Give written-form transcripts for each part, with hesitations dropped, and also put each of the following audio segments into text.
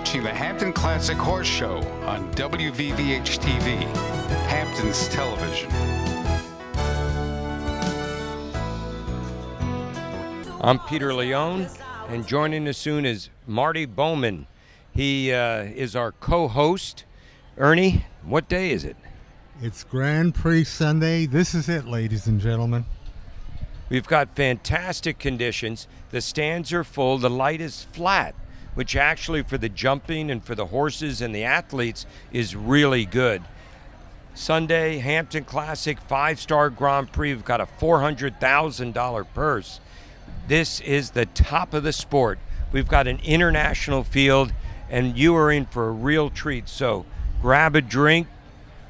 watching the Hampton Classic Horse Show on WVVH-TV, Hampton's television. I'm Peter Leone, and joining us soon is Marty Bowman. He is our co-host. Ernie, what day is it? It's Grand Prix Sunday. This is it, ladies and gentlemen. We've got fantastic conditions. The stands are full. The light is flat, which actually for the jumping and for the horses and the athletes is really good. Sunday, Hampton Classic, 5-star Grand Prix. We've got a $400,000 purse. This is the top of the sport. We've got an international field, and you are in for a real treat. So grab a drink,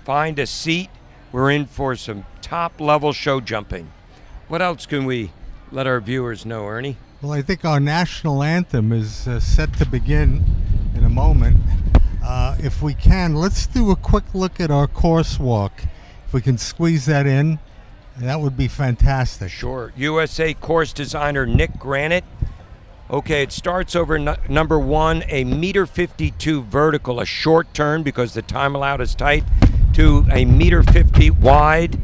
find a seat. We're in for some top-level show jumping. What else can we let our viewers know, Ernie? Well, I think our national anthem is set to begin in a moment. If we can, let's do a quick look at our course walk. If we can squeeze that in, that would be fantastic. Sure. USA course designer Nick Granite. Okay, it starts over number 1, a 1.52 m vertical, a short turn because the time allowed is tight, to a 1.50 m wide,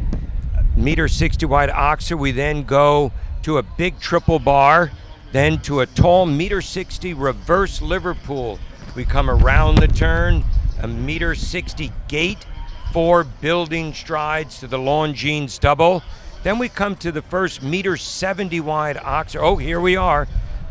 1.60 m wide oxer. We then go to a big triple bar, then to a tall 1.60 m reverse Liverpool. We come around the turn, a 1.60 m gate, 4 building strides to the Longines double. Then we come to the first 1.70 m wide oxer. Oh, here we are.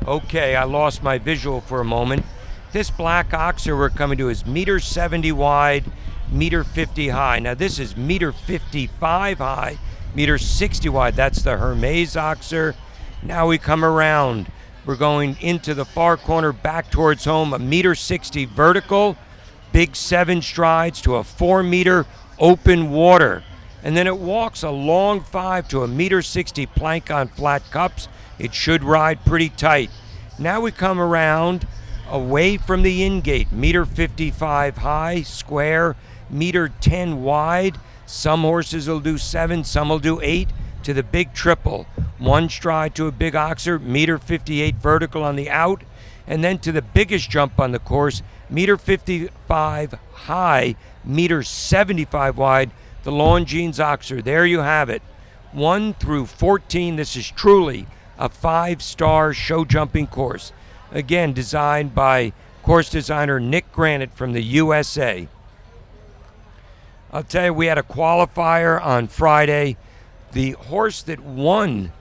Okay, I lost my visual for a moment. This black oxer we're coming to is 1.70 m wide, 1.50 m high. Now this is 1.55 m high, 1.60 m wide. That's the Hermes oxer. Now we come around. We're going into the far corner back towards home, a 1.60 m vertical, big 7 strides to a 4-meter open water. And then it walks a long 5 to a 1.60 m plank on flat cups. It should ride pretty tight. Now we come around away from the in-gate, 1.55 m high, square, 1.10 m wide. Some horses will do 7, some will do 8, to the big triple. 1 stride to a big oxer, 1.58 m vertical on the out, and then to the biggest jump on the course, 1.55 m high, 1.75 m wide, the Longines oxer. There you have it. 1 through 14, this is truly a 5-star show jumping course. Again, designed by course designer Nick Granite from the USA. I'll tell you, we had a qualifier on Friday. The horse that won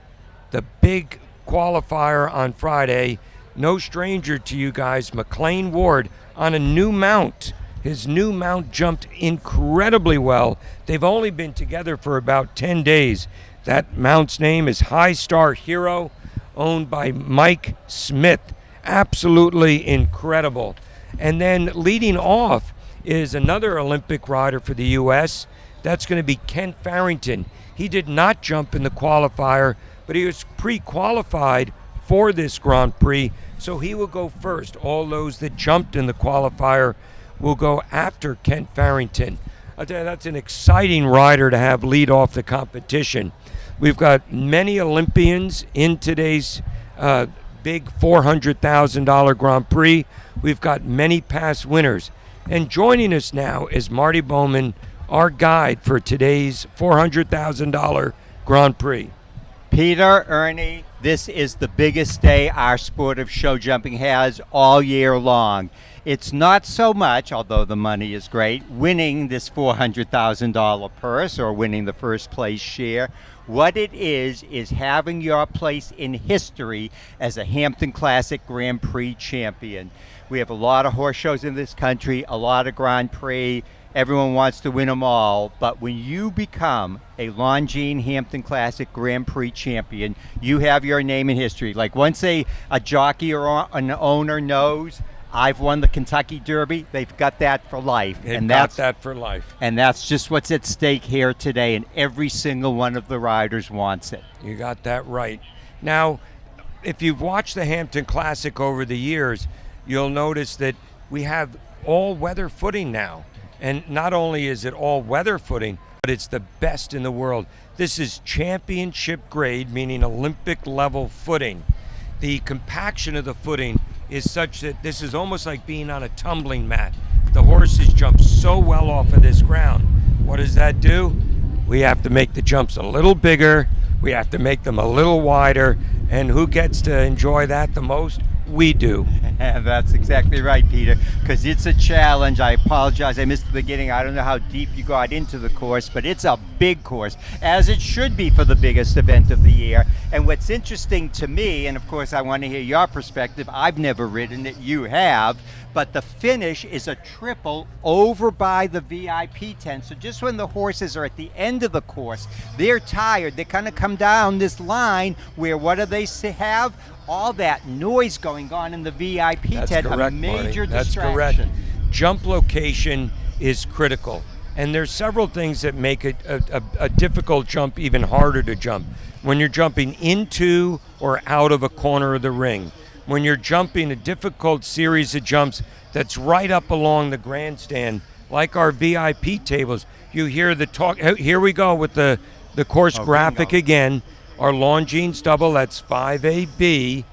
the big qualifier on Friday, no stranger to you guys, McLean Ward, on a new mount. His new mount jumped incredibly well. They've only been together for about 10 days. That mount's name is High Star Hero, owned by Mike Smith. Absolutely incredible. And then leading off is another Olympic rider for the U.S. That's going to be Kent Farrington. He did not jump in the qualifier, but he was pre-qualified for this Grand Prix, so he will go first. All those that jumped in the qualifier will go after Kent Farrington. I'll tell you, that's an exciting rider to have lead off the competition. We've got many Olympians in today's big $400,000 Grand Prix. We've got many past winners. And joining us now is Marty Bowman, our guide for today's $400,000 Grand Prix. Peter, Ernie, this is the biggest day our sport of show jumping has all year long. It's not so much, although the money is great, winning this $400,000 purse or winning the first place share. What it is having your place in history as a Hampton Classic Grand Prix champion. We have a lot of horse shows in this country, a lot of Grand Prix. Everyone wants to win them all, but when you become a Longines Hampton Classic Grand Prix champion, you have your name in history. Like once a jockey or an owner knows, I've won the Kentucky Derby, they've got that for life. That's that for life. And that's just what's at stake here today, and every single one of the riders wants it. You got that right. Now, if you've watched the Hampton Classic over the years, you'll notice that we have all-weather footing now. And not only is it all-weather footing, but it's the best in the world. This is championship grade, meaning Olympic level footing. The compaction of the footing is such that this is almost like being on a tumbling mat. The horses jump so well off of this ground. What does that do? We have to make the jumps a little bigger. We have to make them a little wider. And who gets to enjoy that the most? We do. That's exactly right, Peter, because it's a challenge. I apologize, I missed the beginning. I don't know how deep you got into the course, but it's a big course, as it should be for the biggest event of the year. And what's interesting to me, and of course I want to hear your perspective, I've never ridden it, you have, but the finish is a triple over by the VIP tent. So just when the horses are at the end of the course, they're tired, they kind of come down this line where what do they have? All that noise going on in the VIP tent, correct, a major Marty. That's distraction. correct. Jump location is critical. And there's several things that make a difficult jump even harder to jump. When you're jumping into or out of a corner of the ring, when you're jumping a difficult series of jumps that's right up along the grandstand, like our VIP tables, you hear the talk. Here we go with the course graphic bingo. again. Our Longines double, that's 5AB,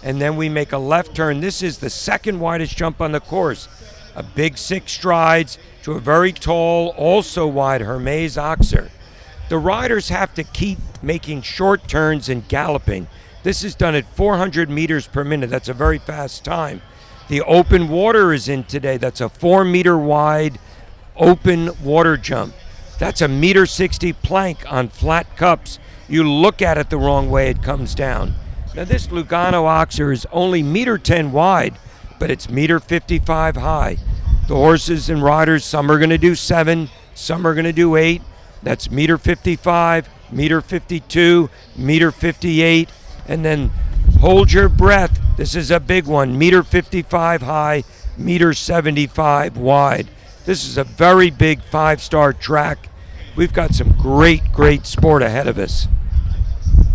and then we make a left turn. This is the second widest jump on the course. A big 6 strides to a very tall, also wide Hermes Oxer. The riders have to keep making short turns and galloping. This is done at 400 meters per minute. That's a very fast time. The open water is in today. That's a 4 meter wide open water jump. That's a 1.60 meter plank on flat cups. You look at it the wrong way, it comes down. Now this Lugano Oxer is only 1.10 meter wide, but it's 1.55 meter high. The horses and riders, some are going to do 7, some are going to do 8. That's 1.55 meter, 1.52 meter, 1.58 meter, and then hold your breath. This is a big one, 1.55 meter high, 1.75 meter wide. This is a very big 5-star track. We've got some great sport ahead of us.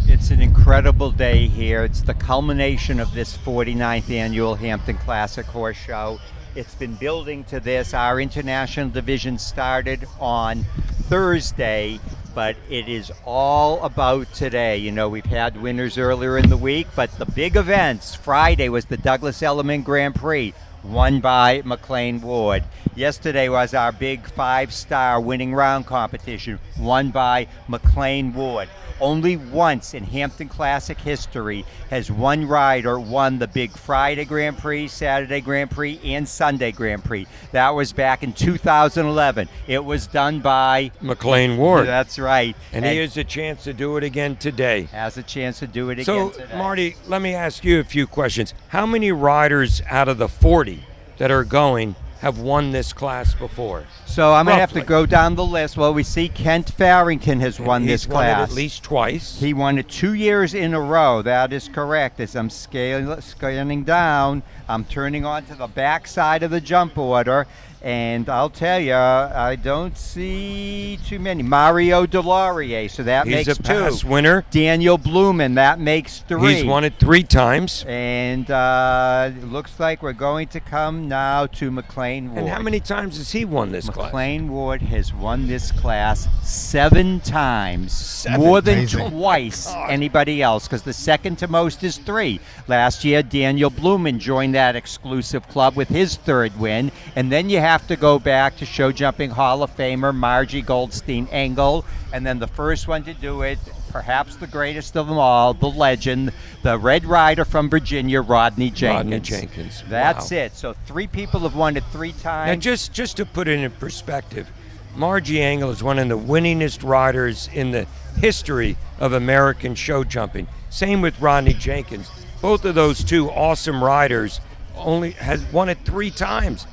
It's an incredible day here. It's the culmination of this 49th annual Hampton Classic Horse Show. It's been building to this. Our international division started on Thursday, but it is all about today. You know, we've had winners earlier in the week, but the big events, Friday was the Douglas Elliman Grand Prix, won by McLean Ward. Yesterday was our big 5-star winning round competition, won by McLean Ward. Only once in Hampton Classic history has one rider won the big Friday Grand Prix, Saturday Grand Prix, and Sunday Grand Prix. That was back in 2011. It was done by McLean Ward. That's right. And he has a chance to do it again today. Has a chance to do it again So, today. Marty, let me ask you a few questions. How many riders out of the 40 that are going have won this class before? So I'm going to have to Roughly. go down the list. Well, we see Kent Farrington has won this He's won it class. at least twice. He won it 2 years in a row. That is correct. As I'm scaling down, I'm turning on to the back side of the jump order, and I'll tell you, I don't see too many. Mario Delorier, so that He's makes a 2. past winner. Daniel Blumen, that makes 3. He's won it 3 times. And it looks like we're going to come now to McLean Ward. And how many times has he won this class? McLean Ward has won this class 7 times, 7. more than Amazing. twice anybody else, because the second to most is 3. Last year, Daniel Blumen joined that exclusive club with his 3rd win, and then you have to go back to Show Jumping Hall of Famer Margie Goldstein Engel, and then the first one to do it, perhaps the greatest of them all, the legend, the Red Rider from Virginia, Rodney Jenkins. Rodney Jenkins. That's Wow. it. So 3 people have won it 3 times. Now, just to put it in perspective, Margie Engel is one of the winningest riders in the history of American show jumping. Same with Rodney Jenkins. Both of those 2 awesome riders only has won it 3 times.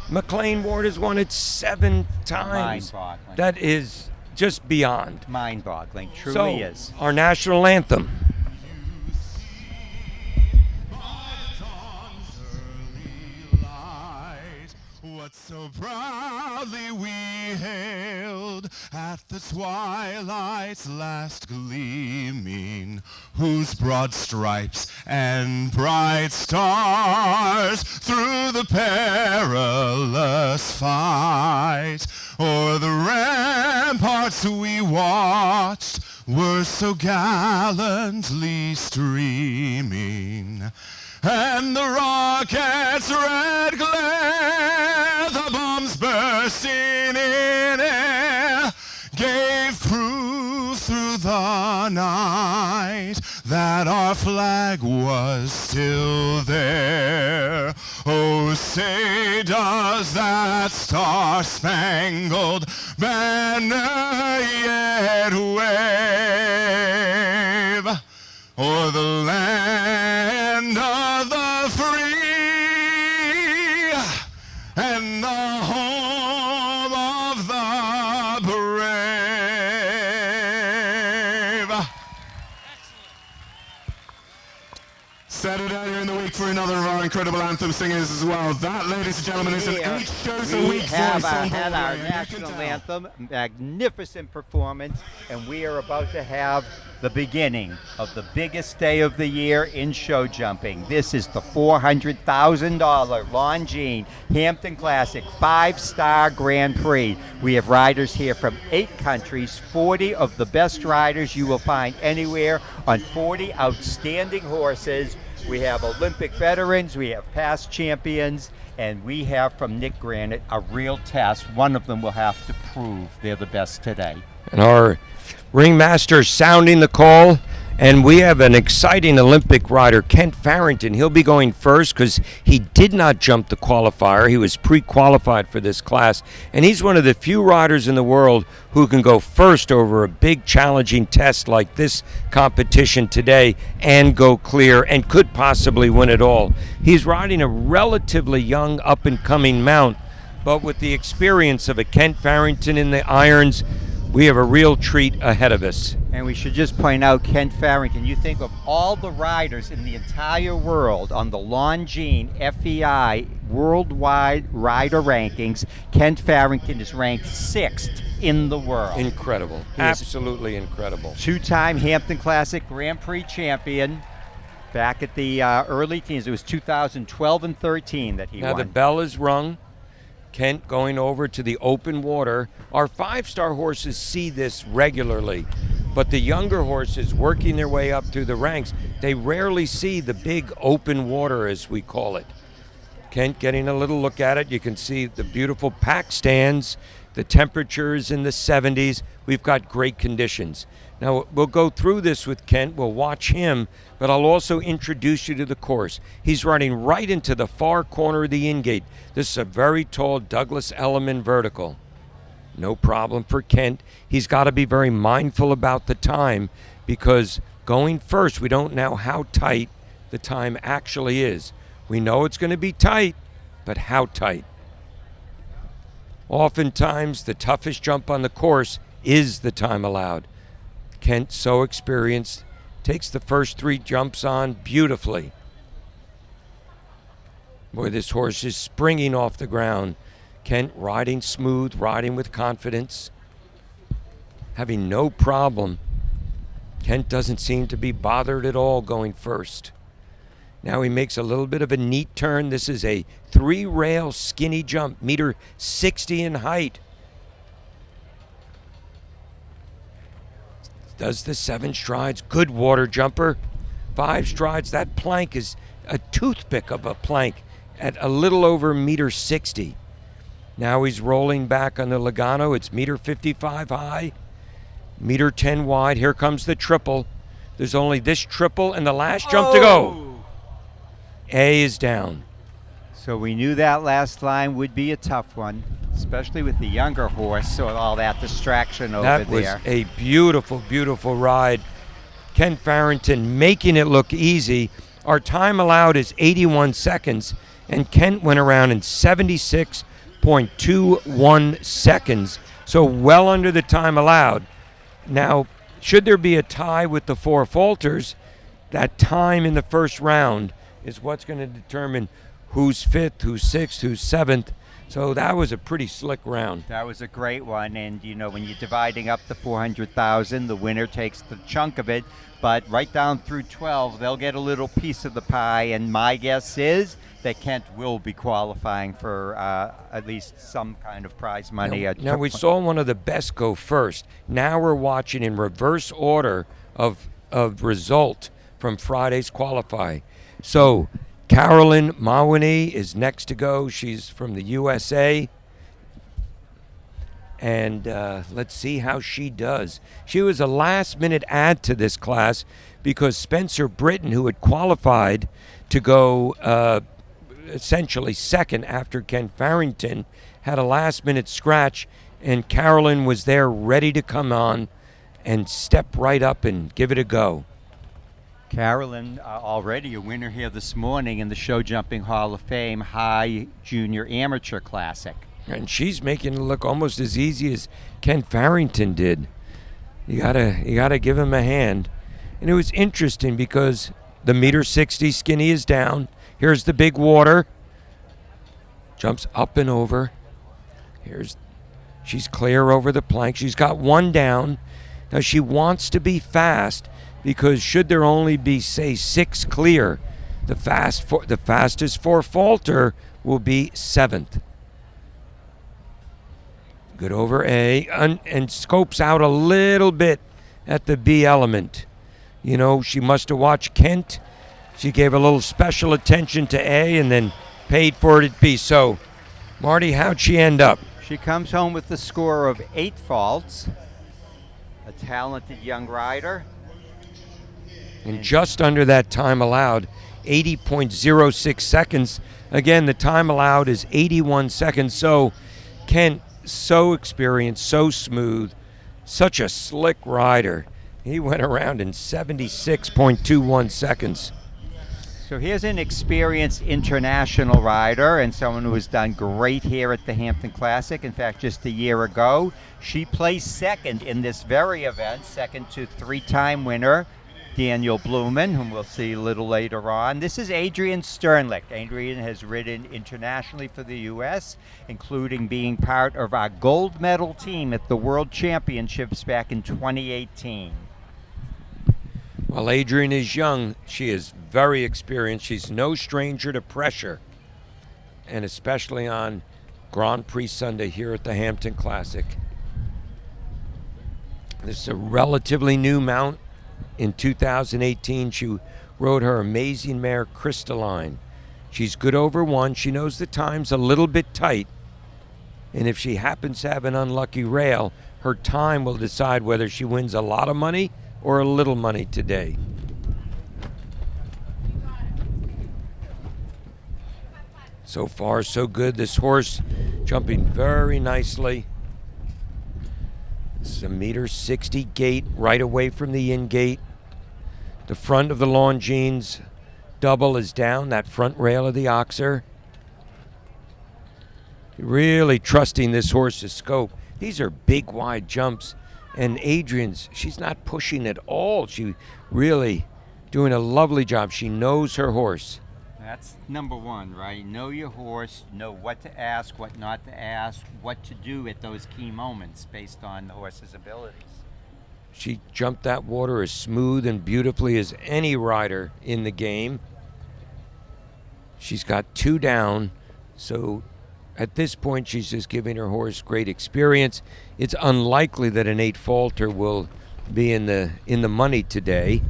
McLean Ward has won it 7 times. Mind-boggling. That is just beyond. Mind-boggling, So, truly is. our national anthem. What so proudly we hailed at the twilight's last gleaming, whose broad stripes and bright stars through the perilous fight o'er the ramparts we watched were so gallantly streaming. and the rocket's red glare, the bombs bursting in air, gave proof through the night that our flag was still there. Oh, say does that star-spangled banner yet wave o'er the land of the free and the home of the brave? Saturday earlier in the week for another of our incredible anthem singers as well. That, ladies and gentlemen, is an 8 shows a week have voice on had our Broadway. national anthem, magnificent performance, and we are about to have the beginning of the biggest day of the year in show jumping. This is the $400,000 Longines Hampton Classic 5-star Grand Prix. We have riders here from 8 countries, 40 of the best riders you will find anywhere on 40 outstanding horses. We have Olympic veterans, we have past champions, and we have from Nick Granite a real test. One of them will have to prove they're the best today. And our ringmaster sounding the call, and we have an exciting Olympic rider, Kent Farrington. He'll be going first because he did not jump the qualifier. He was pre-qualified for this class, and he's one of the few riders in the world who can go first over a big challenging test like this competition today and go clear and could possibly win it all. He's riding a relatively young up-and-coming mount, but with the experience of a Kent Farrington in the irons, we have a real treat ahead of us. And we should just point out Kent Farrington. You think of all the riders in the entire world on the Longines FEI worldwide rider rankings, Kent Farrington is ranked 6th in the world. Incredible. Absolutely incredible. 2-time Hampton Classic Grand Prix champion. Back at the early teens, it was 2012 and 13 that he Now won. the bell is rung. Kent going over to the open water. Our 5-star horses see this regularly, but the younger horses working their way up through the ranks, they rarely see the big open water, as we call it. Kent getting a little look at it. You can see the beautiful pack stands, the temperatures in the 70s. We've got great conditions. Now, we'll go through this with Kent. We'll watch him, but I'll also introduce you to the course. He's running right into the far corner of the in-gate. This is a very tall Douglas Elliman vertical. No problem for Kent. He's got to be very mindful about the time because going first, we don't know how tight the time actually is. We know it's going to be tight, but how tight? Oftentimes, the toughest jump on the course is the time allowed. Kent, so experienced, takes the first 3 jumps on beautifully. Boy, this horse is springing off the ground. Kent riding smooth, riding with confidence, having no problem. Kent doesn't seem to be bothered at all going first. Now he makes a little bit of a neat turn. This is a 3-rail skinny jump, 1.60 meters in height. Does the 7 strides, good water jumper. 5 strides, that plank is a toothpick of a plank at a little over 1.60 meters. Now he's rolling back on the Logano. It's 1.55 meters high, 1.10 meters wide. Here comes the triple. There's only this triple and the last jump to go. A is down. So we knew that last line would be a tough one, especially with the younger horse, so all that distraction over That was there. a beautiful, beautiful ride. Kent Farrington making it look easy. Our time allowed is 81 seconds, and Kent went around in 76.21 seconds, so well under the time allowed. Now, should there be a tie with the 4 falters, that time in the first round is what's going to determine who's 5th, who's 6th, who's 7th. So that was a pretty slick round. That was a great one, and you know, when you're dividing up the 400,000, the winner takes the chunk of it, but right down through 12, they'll get a little piece of the pie, and my guess is that Kent will be qualifying for at least some kind of prize money. Now we saw one of the best go first. Now we're watching in reverse order of result from Friday's qualifying. So Carolyn Mawini is next to go. She's from the USA. And let's see how she does. She was a last-minute add to this class because Spencer Britton, who had qualified to go essentially second after Ken Farrington, had a last-minute scratch, and Carolyn was there ready to come on and step right up and give it a go. Carolyn, already a winner here this morning in the Show Jumping Hall of Fame High Junior Amateur Classic. And she's making it look almost as easy as Ken Farrington did. You gotta give him a hand. And it was interesting because the meter 60 skinny is down. Here's the big water. Jumps up and over. She's clear over the plank. She's got one down. Now she wants to be fast because should there only be, say, 6 clear, the fastest for falter will be 7th. Good over A, and scopes out a little bit at the B element. You know, she must have watched Kent. She gave a little special attention to A and then paid for it at B. So, Marty, how'd she end up? She comes home with the score of 8 faults. A talented young rider. And just under that time allowed, 80.06 seconds. Again, the time allowed is 81 seconds. So, Kent, so experienced, so smooth, such a slick rider. He went around in 76.21 seconds. So here's an experienced international rider and someone who has done great here at the Hampton Classic. In fact, just a year ago, she placed second in this very event, second to 3-time winner Daniel Blumen, whom we'll see a little later on. This is Adrian Sternlich. Adrian has ridden internationally for the U.S., including being part of our gold medal team at the World Championships back in 2018. While Adrian is young, she is very experienced. She's no stranger to pressure, and especially on Grand Prix Sunday here at the Hampton Classic. This is a relatively new mount. In 2018, she rode her amazing mare, Crystalline. She's good over 1. She knows the time's a little bit tight, and if she happens to have an unlucky rail, her time will decide whether she wins a lot of money or a little money today. So far, so good. This horse jumping very nicely. This is a meter 60 gate right away from the in gate. The front of the Longines double is down, that front rail of the Oxer. Really trusting this horse's scope. These are big, wide jumps. And Adrian's, she's not pushing at all. She really doing a lovely job. She knows her horse. That's number one, right? Know your horse, know what to ask, what not to ask, what to do at those key moments based on the horse's abilities. She jumped that water as smooth and beautifully as any rider in the game. She's got 2 down, so at this point she's just giving her horse great experience. It's unlikely that an 8 falter will be in the money today.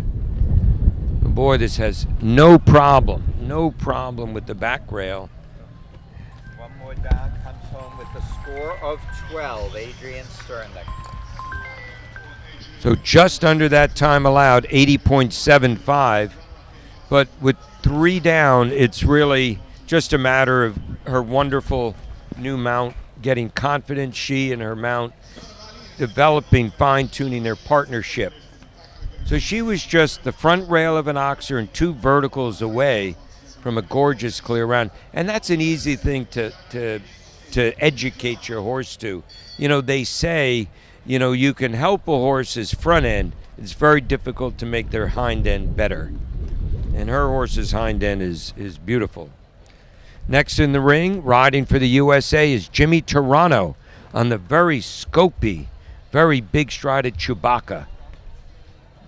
Boy, this has no problem with the back rail. One more down, comes home with the score of 12, Adrian Sternlich. So just under that time allowed, 80.75. But with 3 down, it's really just a matter of her wonderful new mount getting confidence, she and her mount developing, fine-tuning their partnership. So she was just the front rail of an Oxer and 2 verticals away from a gorgeous clear round. And that's an easy thing to educate your horse to. You know, they say, you know, you can help a horse's front end. It's very difficult to make their hind end better. And her horse's hind end is beautiful. Next in the ring, riding for the USA, is Jimmy Toronto on the very scopy, very big strided Chewbacca.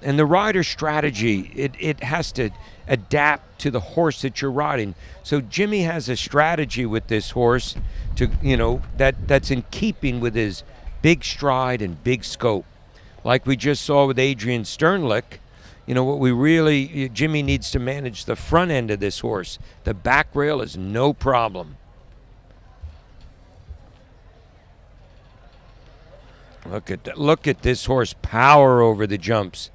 And the rider strategy, it has to adapt to the horse that you're riding. So Jimmy has a strategy with this horse to, you know, that's in keeping with his big stride and big scope. Like we just saw with Adrian Sternlich, You know, what we really, Jimmy needs to manage the front end of this horse. The back rail is no problem. Look at that. Look at this horse power over the jumps.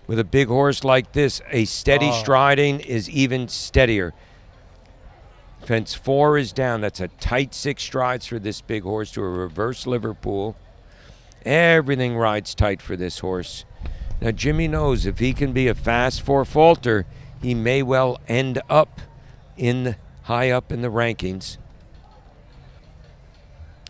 With a big horse like this, a steady striding is even steadier. Fence 4 is down. That's a tight 6 strides for this big horse to a reverse Liverpool. Everything rides tight for this horse. Now, Jimmy knows if he can be a fast 4-faulter, he may well end up high up in the rankings.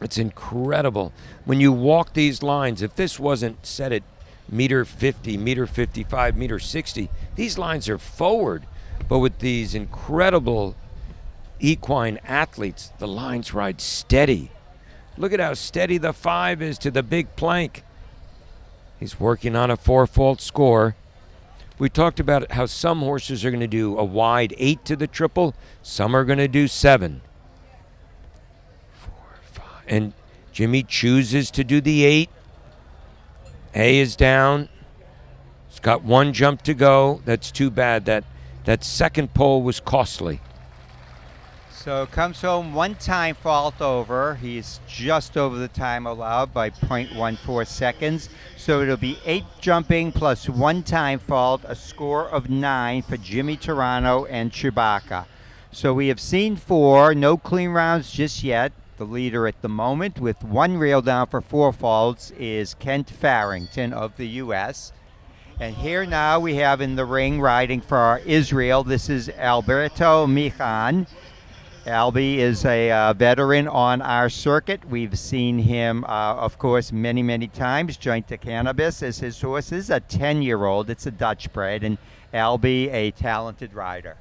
It's incredible. When you walk these lines, if this wasn't set at meter 50, meter 55, meter 60, these lines are forward. But with these incredible equine athletes, the lines ride steady. Look at how steady the 5 is to the big plank. He's working on a 4-fault score. We talked about how some horses are going to do a wide 8 to the triple. Some are going to do 7. 4, 5. And Jimmy chooses to do the 8. A is down. He's got 1 jump to go. That's too bad. That second pole was costly. So comes home 1 time fault over. He's just over the time allowed by 0.14 seconds. So it'll be 8 jumping plus 1 time fault, a score of 9 for Jimmy Turano and Chewbacca. So we have seen 4, no clean rounds just yet. The leader at the moment with 1 reel down for 4 faults is Kent Farrington of the U.S. And here now we have in the ring riding for Israel. This is Alberto Michan. Albie is a veteran on our circuit. We've seen him, of course, many, many times. Joint to Cannabis as his horse. This is a 10-year-old. It's a Dutch bred. And Albie, a talented rider.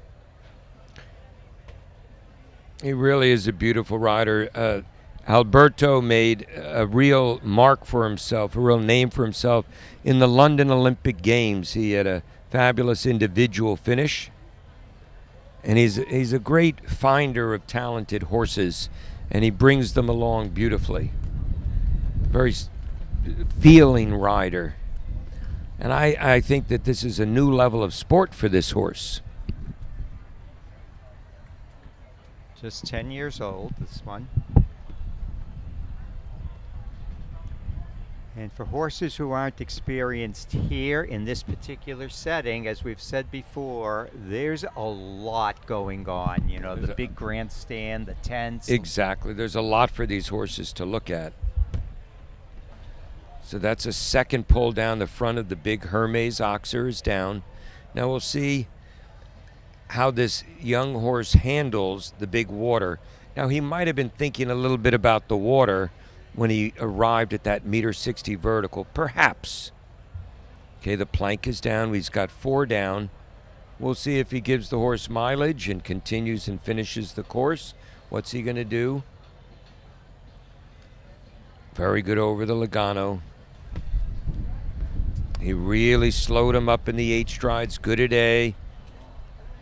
He really is a beautiful rider. Alberto made a real mark for himself, a real name for himself in the London Olympic Games. He had a fabulous individual finish. And he's a great finder of talented horses, and he brings them along beautifully. Very feeling rider. And I think that this is a new level of sport for this horse. Just 10 years old, this one. And for horses who aren't experienced here in this particular setting, as we've said before, there's a lot going on. You know, the big grandstand, the tents. Exactly. There's a lot for these horses to look at. So that's a second pull down the front of the big Hermes. Oxer is down. Now we'll see how this young horse handles the big water. Now he might have been thinking a little bit about the water when he arrived at that meter 60 vertical, perhaps. Okay, the plank is down. He's got 4 down. We'll see if he gives the horse mileage and continues and finishes the course. What's he going to do? Very good over the Logano. He really slowed him up in the 8 strides. Good at A.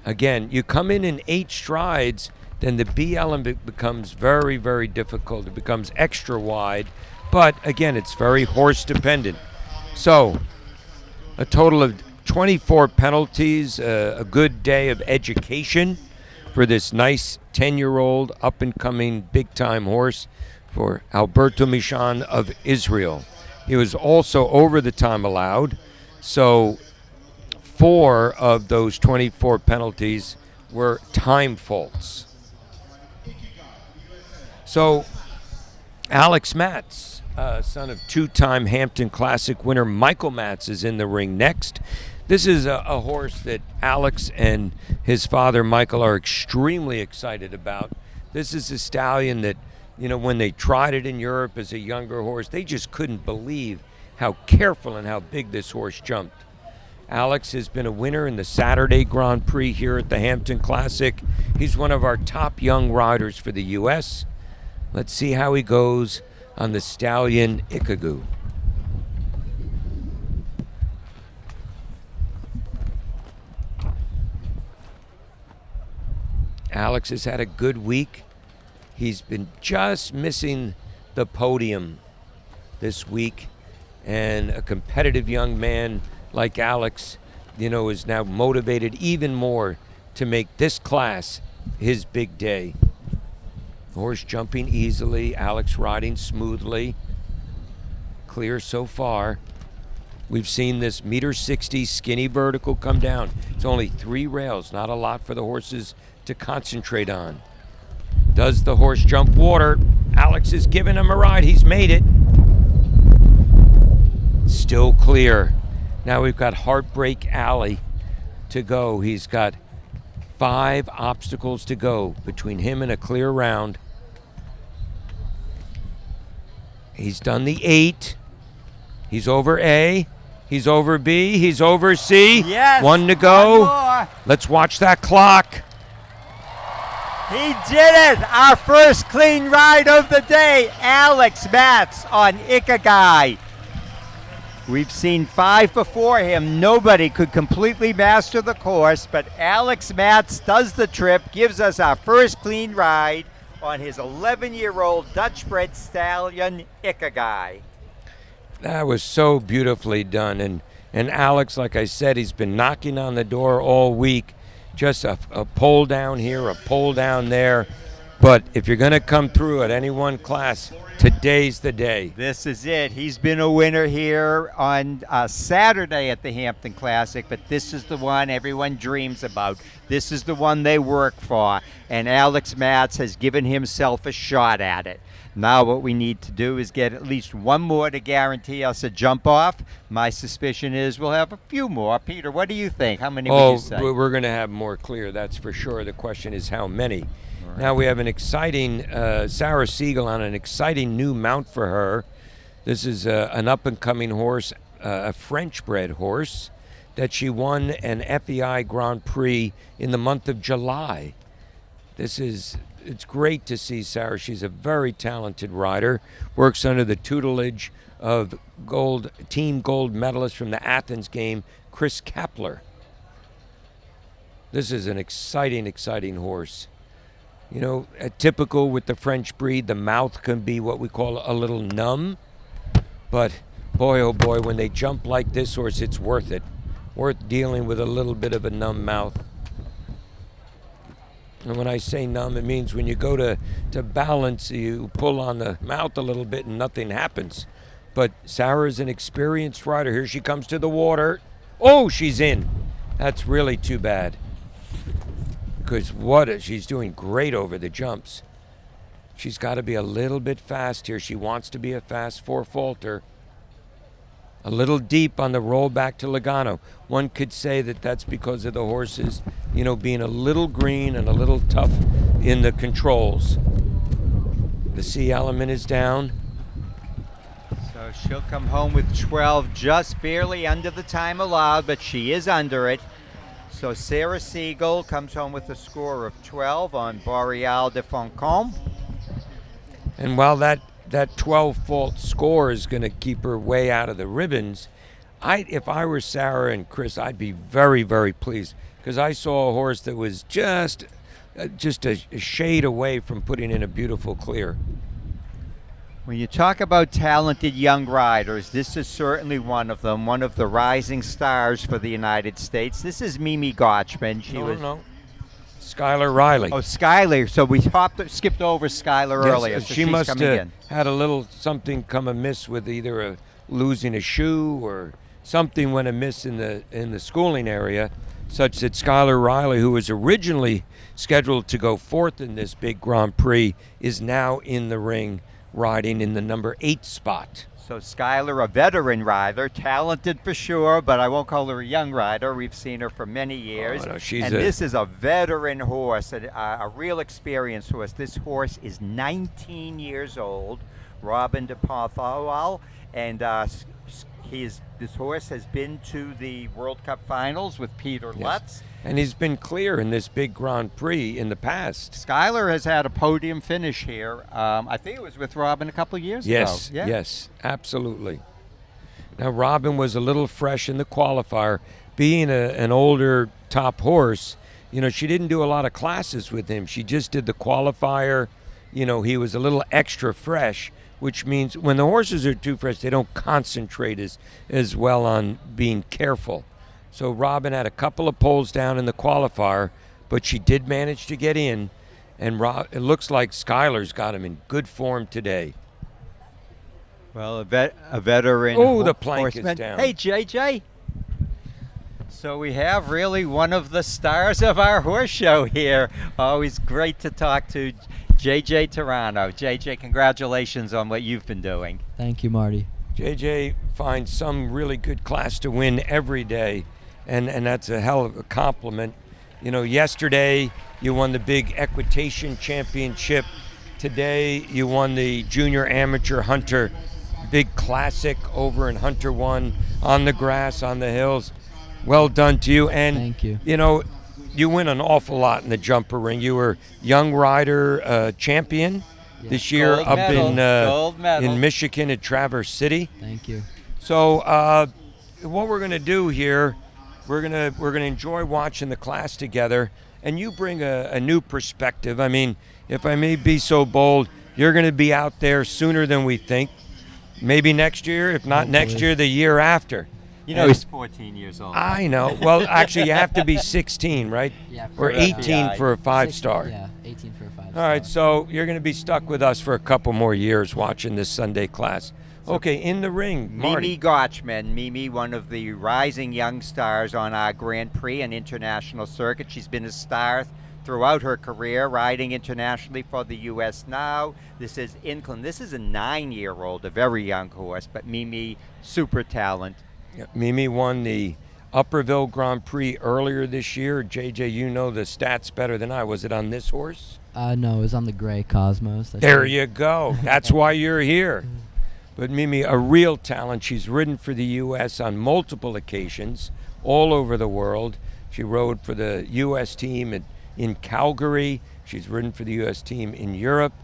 Again, you come in 8 strides, then the B element becomes very, very difficult. It becomes extra wide. But again, it's very horse dependent. So a total of 24 penalties, a good day of education for this nice 10-year-old up-and-coming big-time horse for Alberto Michan of Israel. He was also over the time allowed. So 4 of those 24 penalties were time faults. So Alex Matz, son of 2-time Hampton Classic winner Michael Matz, is in the ring next. This is a horse that Alex and his father Michael are extremely excited about. This is a stallion that, you know, when they tried it in Europe as a younger horse, they just couldn't believe how careful and how big this horse jumped. Alex has been a winner in the Saturday Grand Prix here at the Hampton Classic. He's one of our top young riders for the U.S. Let's see how he goes on the stallion Ikagu. Alex has had a good week. He's been just missing the podium this week. And a competitive young man like Alex is now motivated even more to make this class his big day. Horse jumping easily, Alex riding smoothly. Clear so far. We've seen this 1.60 m skinny vertical come down. It's only 3 rails, not a lot for the horses to concentrate on. Does the horse jump water? Alex is giving him a ride. He's made it. Still clear. Now we've got Heartbreak Alley to go. He's got 5 obstacles to go between him and a clear round. He's done the 8. He's over A. He's over B. He's over C. Yes. 1 to go. One more. Let's watch that clock. He did it! Our first clean ride of the day, Alex Matz on Ikigai. We've seen 5 before him. Nobody could completely master the course, but Alex Matz does the trip, gives us our first clean ride on his 11-year-old Dutch-bred stallion, Ikigai. That was so beautifully done. And Alex, like I said, he's been knocking on the door all week. Just a pole down here, a pole down there. But if you're going to come through at any one class, today's the day. This is it. He's been a winner here on Saturday at the Hampton Classic, but this is the one everyone dreams about. This is the one they work for, and Alex Matz has given himself a shot at it. Now what we need to do is get at least one more to guarantee us a jump off. My suspicion is we'll have a few more. Peter, what do you think? How many would you say? We're going to have more clear, that's for sure. The question is how many. Right. Now we have an exciting Sarah Siegel on an exciting new mount for her. This is an up-and-coming horse, a French-bred horse that she won an FEI Grand Prix in the month of July. It's great to see Sarah. She's a very talented rider, works under the tutelage of team gold medalist from the Athens game, Chris Kapler. This is an exciting, exciting horse. Typical with the French breed, the mouth can be what we call a little numb, but boy, oh boy, when they jump like this horse, it's worth it. Worth dealing with a little bit of a numb mouth. And when I say numb, it means when you go to balance, you pull on the mouth a little bit and nothing happens. But Sarah's an experienced rider. Here she comes to the water. Oh, she's in. That's really too bad. Because she's doing great over the jumps. She's got to be a little bit fast here. She wants to be a fast 4-faulter. A little deep on the roll back to Logano. One could say that that's because of the horses, being a little green and a little tough in the controls. The C element is down. So she'll come home with 12, just barely under the time allowed, but she is under it. So Sarah Siegel comes home with a score of 12 on Boreal de Foncombe. And while that 12-fault score is going to keep her way out of the ribbons, if I were Sarah and Chris, I'd be very, very pleased, because I saw a horse that was just a shade away from putting in a beautiful clear. When you talk about talented young riders, this is certainly one of them, one of the rising stars for the United States. This is Mimi Gotchman. No. Skylar Riley. Oh, Skylar. So we skipped over Skylar earlier. So she must have had a little something come amiss with either losing a shoe or something went amiss in the schooling area, such that Skylar Riley, who was originally scheduled to go 4th in this big Grand Prix, is now in the ring riding in the number 8 spot. So Skylar, a veteran rider, talented for sure, but I won't call her a young rider. We've seen her for many years. Oh, no, this is a veteran horse, a real experienced horse. This horse is 19 years old, Robin de Parthawal, and this horse has been to the World Cup finals with Peter Lutz. And he's been clear in this big Grand Prix in the past. Skylar has had a podium finish here. I think it was with Robin a couple of years ago. Yes, absolutely. Now, Robin was a little fresh in the qualifier. Being an older top horse, she didn't do a lot of classes with him. She just did the qualifier. He was a little extra fresh, which means when the horses are too fresh, they don't concentrate as well on being careful. So Robin had a couple of poles down in the qualifier, but she did manage to get in. And it looks like Skylar's got him in good form today. Well, a veteran. Oh, the plank horseman. is down. Hey, JJ. So we have really one of the stars of our horse show here. Always great to talk to JJ Toronto. JJ, congratulations on what you've been doing. Thank you, Marty. JJ finds some really good class to win every day, and that's a hell of a compliment. You know, yesterday you won the big equitation championship. Today you won the junior amateur hunter big classic over in Hunter 1 on the grass, on the hills. Well done to you. And thank you. You know, you win an awful lot in the jumper ring. You were young rider champion this year Gold up medal. in Michigan at Traverse City. Thank you. So what we're going to do here, we're gonna enjoy watching the class together, and you bring a new perspective. I mean, if I may be so bold, you're going to be out there sooner than we think. Maybe next year, if not next year, the year after. You know, he's 14 years old. I know. Well, actually, you have to be 16, right? Yeah. Or 18 for a 5-star. Yeah, 18 for a 5-star. All right, so you're going to be stuck with us for a couple more years watching this Sunday class. Okay, in the ring, Marty. Mimi Gotchman. Mimi, one of the rising young stars on our Grand Prix and international circuit. She's been a star throughout her career, riding internationally for the U.S. now. This is Inclin. This is a 9-year-old, a very young horse, but Mimi, super talent. Yeah, Mimi won the Upperville Grand Prix earlier this year. JJ, you know the stats better than I. Was it on this horse? No, it was on the Gray Cosmos. There you go. That's why you're here. But Mimi, a real talent. She's ridden for the U.S. on multiple occasions all over the world. She rode for the U.S. team in Calgary. She's ridden for the U.S. team in Europe.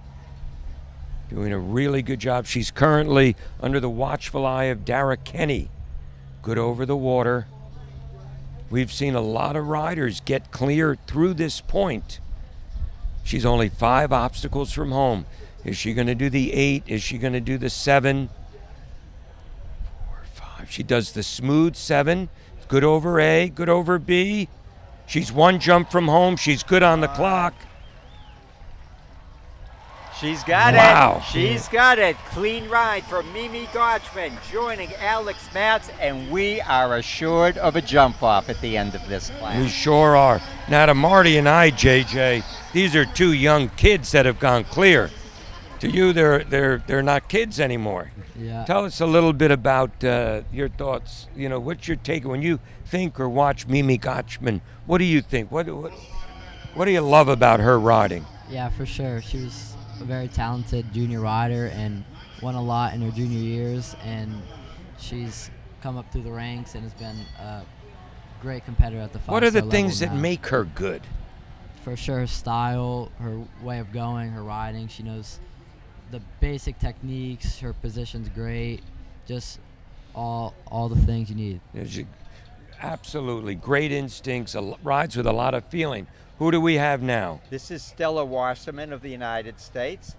Doing a really good job. She's currently under the watchful eye of Dara Kenny. Good over the water. We've seen a lot of riders get clear through this point. She's only 5 obstacles from home. Is she going to do the 8? Is she going to do the 7? 4, 5. She does the smooth 7. Good over A, good over B. She's 1 jump from home. She's good on the clock. She's got it. She's got it. Clean ride for Mimi Gotchman, joining Alex Matz, and we are assured of a jump off at the end of this class. We sure are. Now to Marty and I, JJ, these are 2 young kids that have gone clear. To you, they're not kids anymore. Yeah. Tell us a little bit about your thoughts. You know, what's your take when you think or watch Mimi Gotchman? What do you think? What do you love about her riding? Yeah, for sure. She was a very talented junior rider and won a lot in her junior years, and she's come up through the ranks and has been a great competitor at the 5-star What are the level things that now. make her good? For sure, her style, her way of going, her riding. She knows the basic techniques. Her position's great. Just all the things you need. Absolutely great instincts. Rides with a lot of feeling. Who do we have now? This is Stella Wasserman of the United States,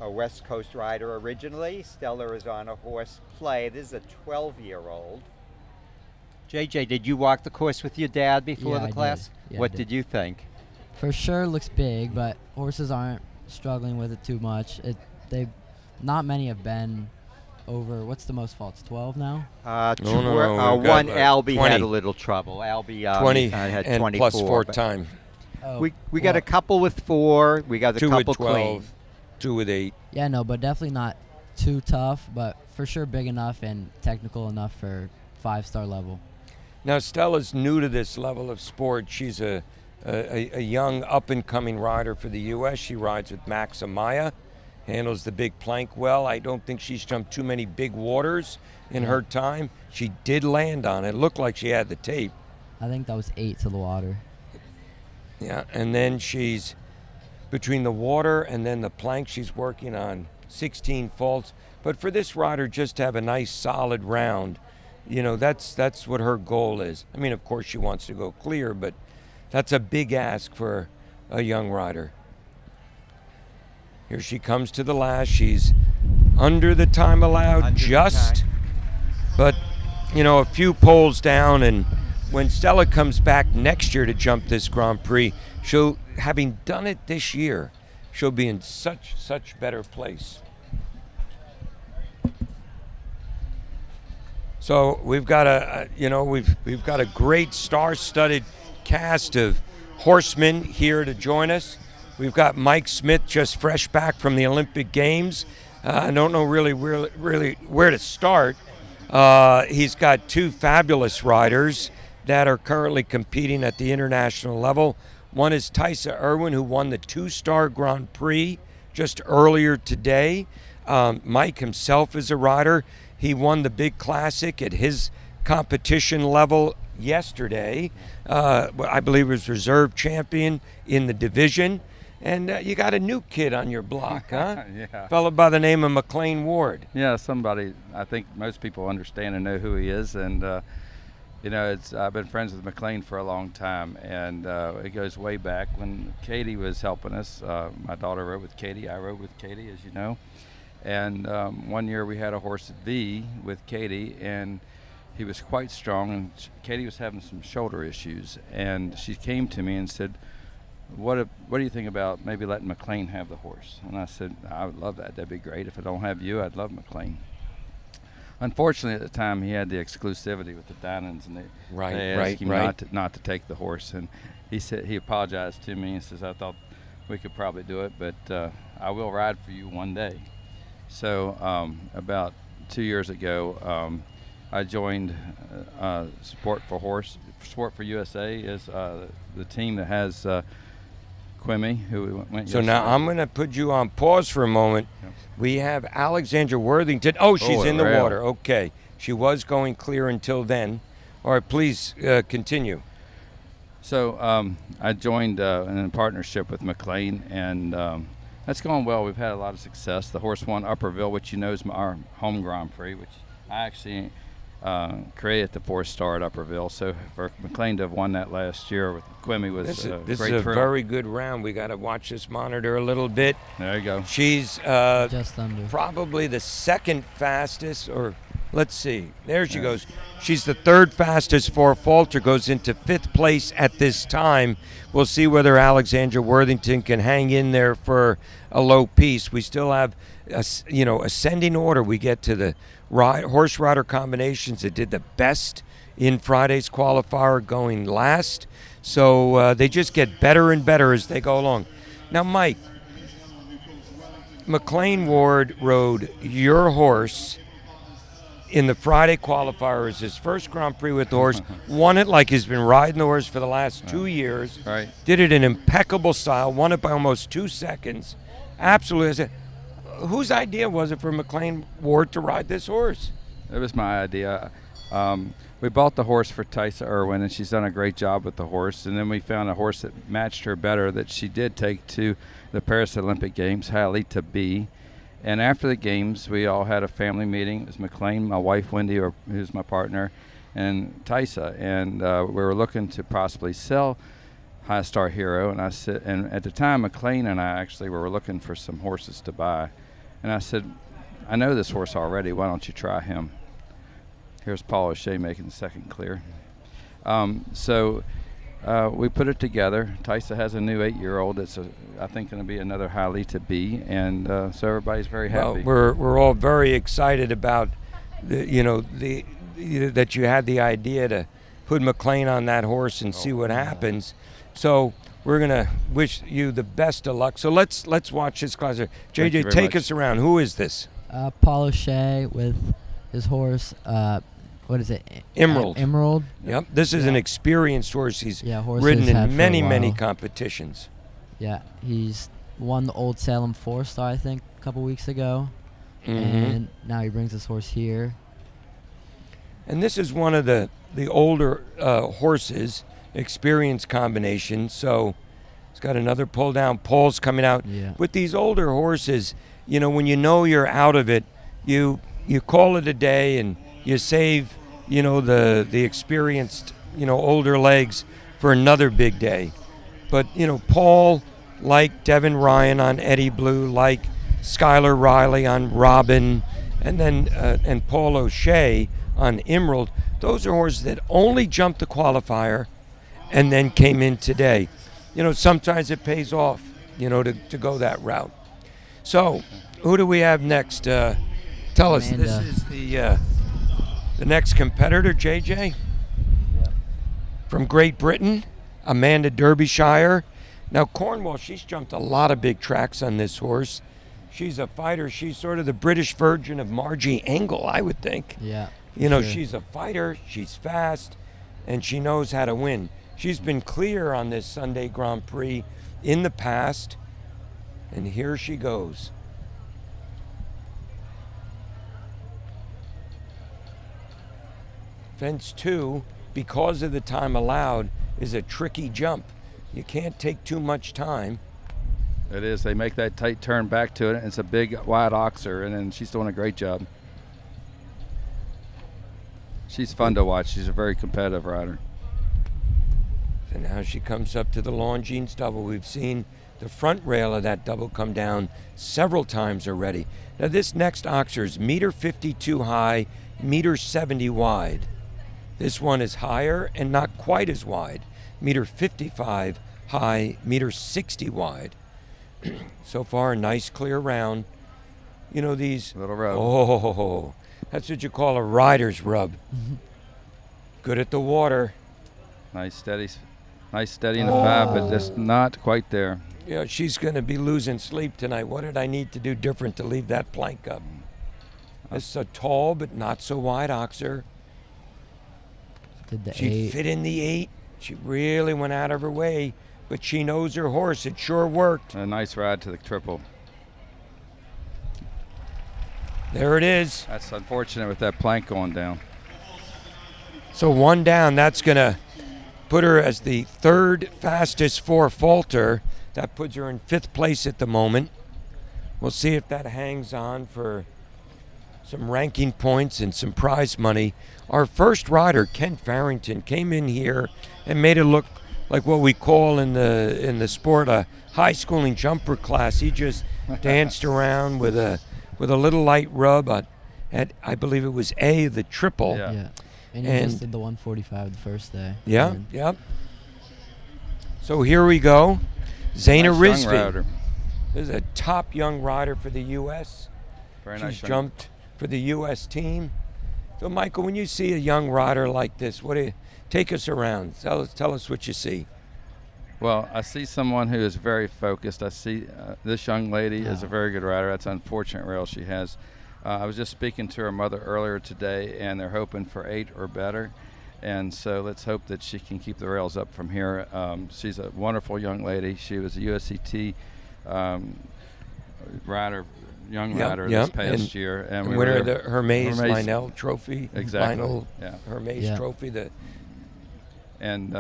a West Coast rider originally. Stella is on a horse Play. This is a 12-year-old. JJ, did you walk the course with your dad before the class? Yeah, what did you think? For sure, looks big, but horses aren't struggling with it too much. Not many have been over. What's the most faults? 12 now? One Albie 20. had a little trouble. Albie 20 had and 24. plus 4 time. Oh, We got a couple with 4. We got a 2 couple with 12. clean. 2 with 8. Yeah, no, but definitely not too tough, but for sure big enough and technical enough for 5-star level. Now Stella's new to this level of sport. She's a young up-and-coming rider for the U.S. She rides with Max Amaya, handles the big plank well. I don't think she's jumped too many big waters in her time. She did land on it. It looked like she had the tape. I think that was 8 to the water. Yeah, and then she's between the water and then the plank, she's working on 16 faults. But for this rider just to have a nice solid round, you know, that's what her goal is. I mean, of course she wants to go clear, but that's a big ask for a young rider. Here she comes to the last. She's under the time allowed, but, you know, a few poles down, and when Stella comes back next year to jump this Grand Prix, she'll, having done it this year, she'll be in such better place. So we've got we've got a great star-studded cast of horsemen here to join us. We've got Mike Smith, just fresh back from the Olympic Games. I don't know really where to start. He's got two fabulous riders that are currently competing at the international level. One is Tysa Irwin, who won the two-star Grand Prix just earlier today. Mike himself is a rider. He won the big classic at his competition level yesterday. I believe he was reserve champion in the division. And you got a new kid on your block, huh? Yeah. Fellow by the name of McLean Ward. Yeah, somebody, I think most people understand and know who he is. And, I've been friends with McLean for a long time. And it goes way back when Katie was helping us. My daughter rode with Katie. I rode with Katie, as you know. And one year we had a horse at V with Katie, and he was quite strong. And Katie was having some shoulder issues. And she came to me and said, what do you think about maybe letting McLean have the horse? And I said, I would love that. That'd be great. If I don't have you, I'd love McLean. Unfortunately, at the time, he had the exclusivity with the Dinans, and they asked him not to take the horse. And he said he apologized to me and says, I thought we could probably do it, but I will ride for you one day. So about 2 years ago, I joined Sport for USA is the team that has Quimmy, who went So yesterday. now I'm going to put you on pause for a moment. Yep. We have Alexandra Worthington. Oh, she's in the really? water. Okay. She was going clear until then. All right, please continue. So I joined in a partnership with McLean, and that's going well. We've had a lot of success. The horse won Upperville, which you know is our home Grand Prix, which I actually created the 4-star at Upperville. So for McLean to have won that last year with Quimmy was This great is a thrill. very good round. We got to watch this monitor a little bit. There you go. She's Just under. probably the second fastest, or let's see. There she goes. She's the third fastest for Falter, goes into 5th place at this time. We'll see whether Alexandra Worthington can hang in there for a low piece. We still have, ascending order. We get to the horse rider combinations that did the best in Friday's qualifier going last. So they just get better and better as they go along. Now, Mike, McLean Ward rode your horse in the Friday qualifier as his first Grand Prix with the horse, won it like he's been riding the horse for the last 2 years. Right. Did it in impeccable style, won it by almost 2 seconds. Absolutely. Whose idea was it for McLean Ward to ride this horse? It was my idea. We bought the horse for Tysa Irwin, and she's done a great job with the horse. And then we found a horse that matched her better that she did take to the Paris Olympic Games, Halita B. And after the games, we all had a family meeting. It was McLean, my wife Wendy, who's my partner, and Tysa. And we were looking to possibly sell High Star Hero. And I said, and at the time, McLean and I actually were looking for some horses to buy. And I said, I know this horse already. Why don't you try him? Here's Paul O'Shea making the second clear. So we put it together. Tysa has a new 8-year-old that's, I think, going to be another Halita B, and so everybody's very happy. Well, we're all very excited about that you had the idea to put McLean on that horse and see what happens. So we're gonna wish you the best of luck. So let's watch this class. JJ, take us around. Who is this? Paul O'Shea with his horse. What is it? Emerald. Emerald. Yep. This is an experienced horse. He's horses ridden had in for many, a many while. competitions. Yeah, he's won the Old Salem 4-star, I think, a couple weeks ago. Mhm. And now he brings his horse here. And this is one of the older horses, experience combination. So he's got another pull down. Paul's coming out. Yeah. With these older horses, when you know you're out of it, you call it a day and you save, the experienced, older legs for another big day. But, Paul, like Devin Ryan on Eddie Blue, like Skylar Riley on Robin, and then and Paul O'Shea on Emerald. Those are horses that only jumped the qualifier and then came in today. You know, sometimes it pays off, you know, to go that route. So, who do we have next? Tell us. Amanda. This is the next competitor, JJ, from Great Britain, Amanda Derbyshire. Now, Cornwall, she's jumped a lot of big tracks on this horse. She's a fighter. She's sort of the British version of Margie Engel, I would think. Yeah. You know, sure. she's a fighter, she's fast, and she knows how to win. She's been clear on this Sunday Grand Prix in the past, and here she goes. Fence 2, because of the time allowed, is a tricky jump. You can't take too much time. It is. They make that tight turn back to it. And it's a big, wide oxer, and then she's doing a great job. She's fun to watch. She's a very competitive rider. So now she comes up to the Longines double. We've seen the front rail of that double come down several times already. Now this next oxer is 1.52 meters high, 1.70 meters wide. This one is higher and not quite as wide. 1.55 meters high, 1.60 meters wide. So far, a nice clear round. You know these. Little rub. Oh, that's what you call a rider's rub. Good at the water. Nice steady in the 5, but just not quite there. Yeah, she's going to be losing sleep tonight. What did I need to do different to leave that plank up? This is a tall but not so wide oxer. Did the She 8. fit in the 8. She really went out of her way, but she knows her horse. It sure worked. A nice ride to the triple. There it is. That's unfortunate with that plank going down. So one down. That's going to put her as the third fastest for Falter. That puts her in 5th place at the moment. We'll see if that hangs on for some ranking points and some prize money. Our first rider, Ken Farrington, came in here and made it look like what we call in the sport a high schooling jumper class. He just danced around with a little light rub at I believe it was A, the triple. Yeah. Yeah. And he just did the 145 the first day. Yeah, And yeah. So here we go. Zaina Nice young Rizvi. rider. This is a top young rider for the U.S. Very She's nice. young- jumped for the U.S. team. So, Michael, when you see a young rider like this, what do you take us around? Tell us what you see. Well, I see someone who is very focused. I see this young lady is a very good rider. That's an unfortunate rail she has. I was just speaking to her mother earlier today, and they're hoping for 8 or better. And so let's hope that she can keep the rails up from here. She's a wonderful young lady. She was a USCT rider, rider this past year. And we winner were of the Hermes Hermes- Lionel Trophy. Exactly. Lionel Yeah. Hermes Yeah. Trophy. And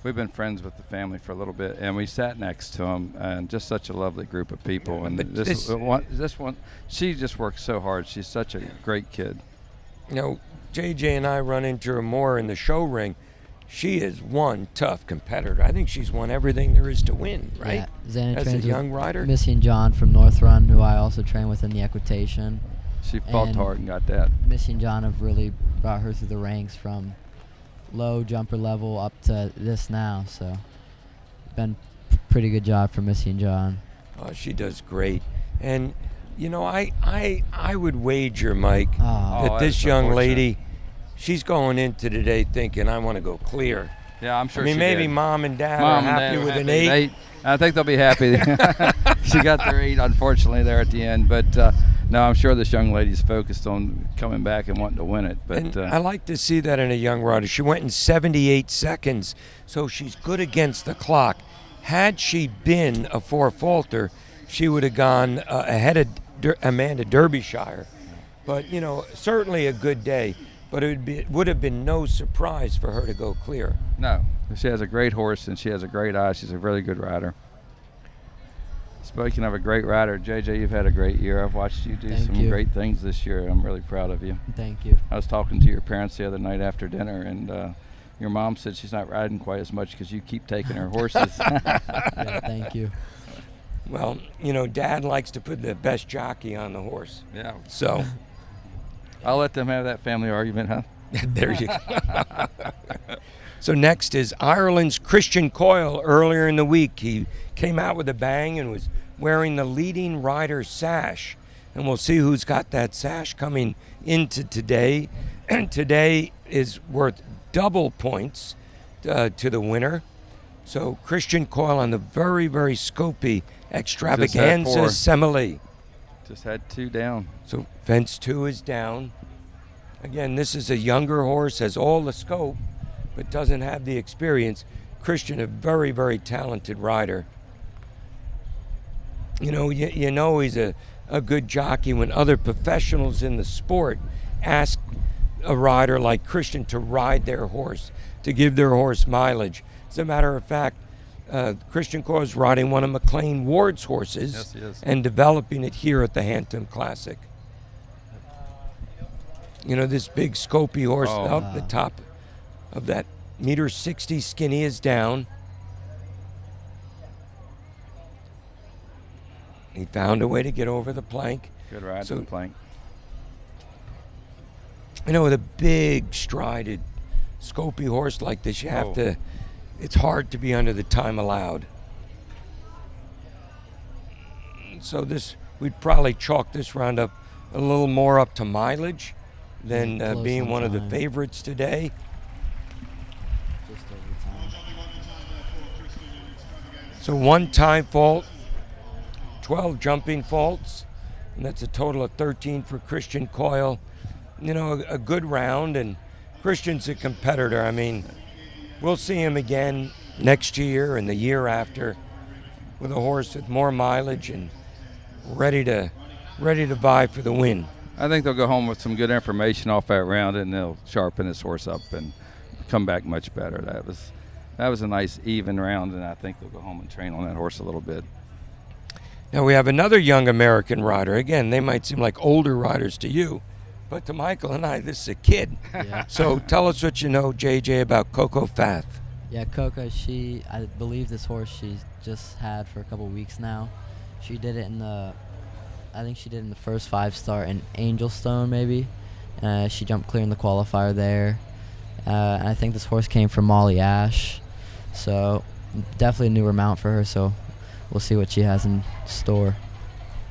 we've been friends with the family for a little bit, and we sat next to them, and just such a lovely group of people. Yeah, and but this one, she just works so hard. She's such a great kid. You know, JJ and I run into her more in the show ring. She is one tough competitor. I think she's won everything there is to win, right? Yeah. Xana As a trains young with rider. Missy and John from North Run, who I also train with in the equitation. She fought And hard and got that. Missy and John have really brought her through the ranks from low jumper level up to this now. So, been pretty good job for Missy and John. Oh, she does great. And, you know, I would wager, Mike, Oh, that this that's young unfortunate. lady, she's going into today thinking, I want to go clear. Yeah, I'm sure. I mean, she maybe did. mom and dad Mom are and happy Dad with were an happy. 8. I think they'll be happy. She got their 8, unfortunately, there at the end. But no, I'm sure this young lady's focused on coming back and wanting to win it. But And I like to see that in a young rider. She went in 78 seconds, so she's good against the clock. Had she been a 4 Falter, she would have gone ahead of Amanda Derbyshire. But, you know, certainly a good day. But it would have been no surprise for her to go clear. no, she has a great horse and she has a great eye. She's a really good rider. Speaking of a great rider, JJ, you've had a great year. I've watched you do Thank some you. great things this year. I'm really proud of you. Thank you. I was talking to your parents the other night after dinner, and your mom said she's not riding quite as much because you keep taking her horses. Yeah, thank you. Well, you know, Dad likes to put the best jockey on the horse. Yeah. So I'll let them have that family argument, huh? There you go. So next is Ireland's Christian Coyle. Earlier in the week, he came out with a bang and was wearing the leading rider sash. And we'll see who's got that sash coming into today. And today is worth double points to the winner. So Christian Coyle on the very, very scopy Extravaganza Semele. Just had 2 down. So fence 2 is down. Again, this is a younger horse, has all the scope, but doesn't have the experience. Christian, a very, very talented rider. You know he's a good jockey when other professionals in the sport ask a rider like Christian to ride their horse, to give their horse mileage. As a matter of fact, Christian Coyle is riding one of McLean Ward's horses. Yes, he is. And developing it here at the Hampton Classic. You know, this big scopy horse up the top of that -60 skinny is down. He found a way to get over the plank. Good ride to the plank. You know, with a big strided scopy horse like this, you have to, it's hard to be under the time allowed. So this, we'd probably chalk this round up a little more up to mileage than being one of the favorites today. Just over time. So 1 time fault, 12 jumping faults, and that's a total of 13 for Christian Coyle. You know, a good round, and Christian's a competitor. I mean, we'll see him again next year and the year after with a horse with more mileage and ready to vie for the win. I think they'll go home with some good information off that round, and they'll sharpen this horse up and come back much better. That was a nice even round, and I think they'll go home and train on that horse a little bit. Now we have another young American rider. Again, they might seem like older riders to you, but to Michael and I, this is a kid. Yeah. So tell us what you know, JJ, about Coco Fath. Yeah, Coco, I believe this horse she's just had for a couple weeks now. She did it I think she did in the first 5-star in Angelstone, maybe. She jumped clear in the qualifier there. And I think this horse came from Molly Ash. So definitely a newer mount for her, so we'll see what she has in store.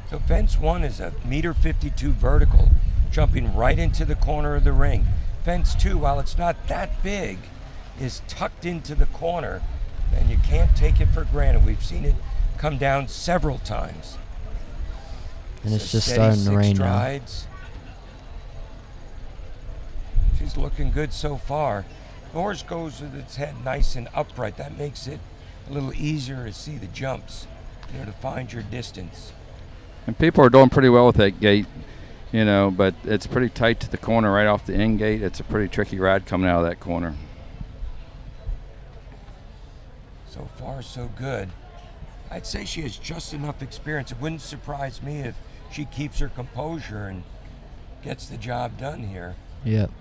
So fence 1 is a -52 vertical, jumping right into the corner of the ring. Fence 2, while it's not that big, is tucked into the corner, and you can't take it for granted. We've seen it come down several times. And it's So just steady starting to rain 6 now. strides. She's looking good so far. The horse goes with its head nice and upright. That makes it a little easier to see the jumps, you know, to find your distance. And people are doing pretty well with that gate, you know, but it's pretty tight to the corner right off the end gate. It's a pretty tricky ride coming out of that corner. So far, so good. I'd say she has just enough experience. It wouldn't surprise me if she keeps her composure and gets the job done here. Yep.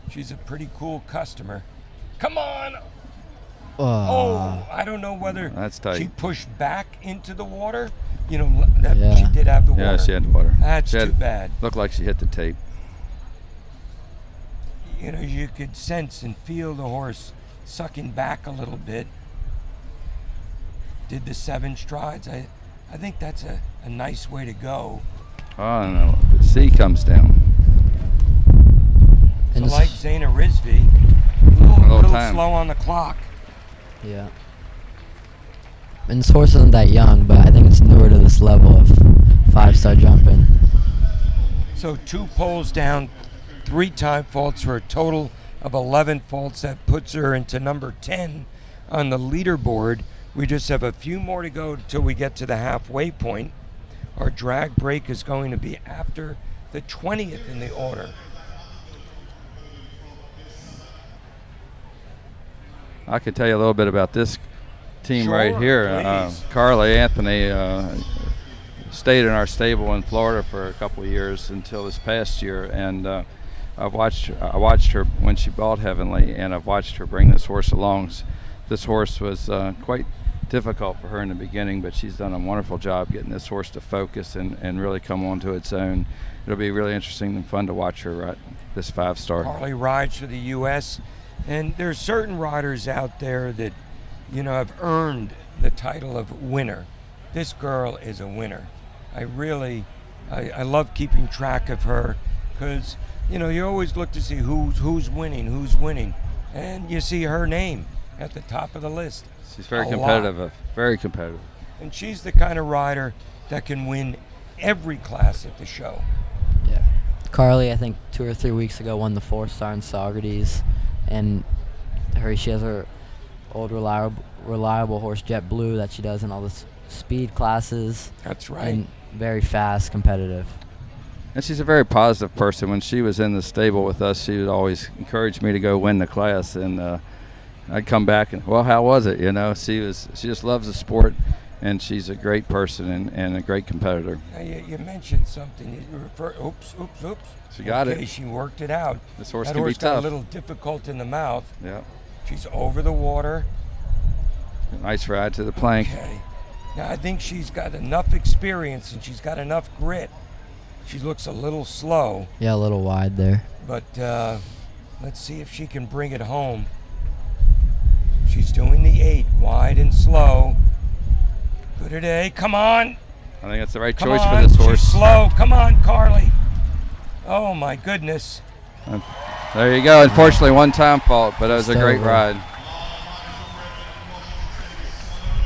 She's a pretty cool customer. Come on! Oh, I don't know whether That's tight. she pushed back into the water. You know, that she did have the water. Yeah, she had the water. That's too bad. Looked like she hit the tape. You know, you could sense and feel the horse sucking back a little bit. Did the 7 strides. I think that's a nice way to go. Oh, no. The C comes down. So And like Zaina Rizvi, a little slow on the clock. Yeah. And this horse isn't that young, but I think it's newer to this level of 5-star jumping. So 2 poles down, 3 time faults for a total of 11 faults. That puts her into number 10 on the leaderboard. We just have a few more to go until we get to the halfway point. Our drag break is going to be after the 20th in the order. I could tell you a little bit about this team Sure, right here. please. Carly Anthony stayed in our stable in Florida for a couple of years until this past year, and I watched her when she bought Heavenly, and I've watched her bring this horse along. This horse was quite difficult for her in the beginning, but she's done a wonderful job getting this horse to focus and really come onto its own. It'll be really interesting and fun to watch her ride this 5-star. Carly rides for the U.S., and there's certain riders out there that, you know, have earned the title of winner. This girl is a winner. I love keeping track of her because, you know, you always look to see who's winning, and you see her name at the top of the list. She's very competitive, very competitive. And she's the kind of rider that can win every class at the show. Yeah. Carly, I think 2 or 3 weeks ago, won the 4-star in Socrates, and she has her old reliable horse Jet Blue that she does in all the speed classes. That's right. And very fast, competitive. And she's a very positive person. When she was in the stable with us, she would always encourage me to go win the class, and I'd come back and, well, how was it? You know, she just loves the sport, and she's a great person and a great competitor. Now you mentioned something. You refer. Oops. She got it. She worked it out. This horse that can horse be tough. got a little difficult in the mouth. Yeah. She's over the water. Nice ride to the plank. Okay. Now I think she's got enough experience and she's got enough grit. She looks a little slow. Yeah, a little wide there. But let's see if she can bring it home. She's doing the 8, wide and slow. Good at A. Come on. I think that's the right Come choice on. for this horse. She's slow. Come on, Carly. Oh my goodness. There you go. Unfortunately, one time fault, but it was a great Over. ride.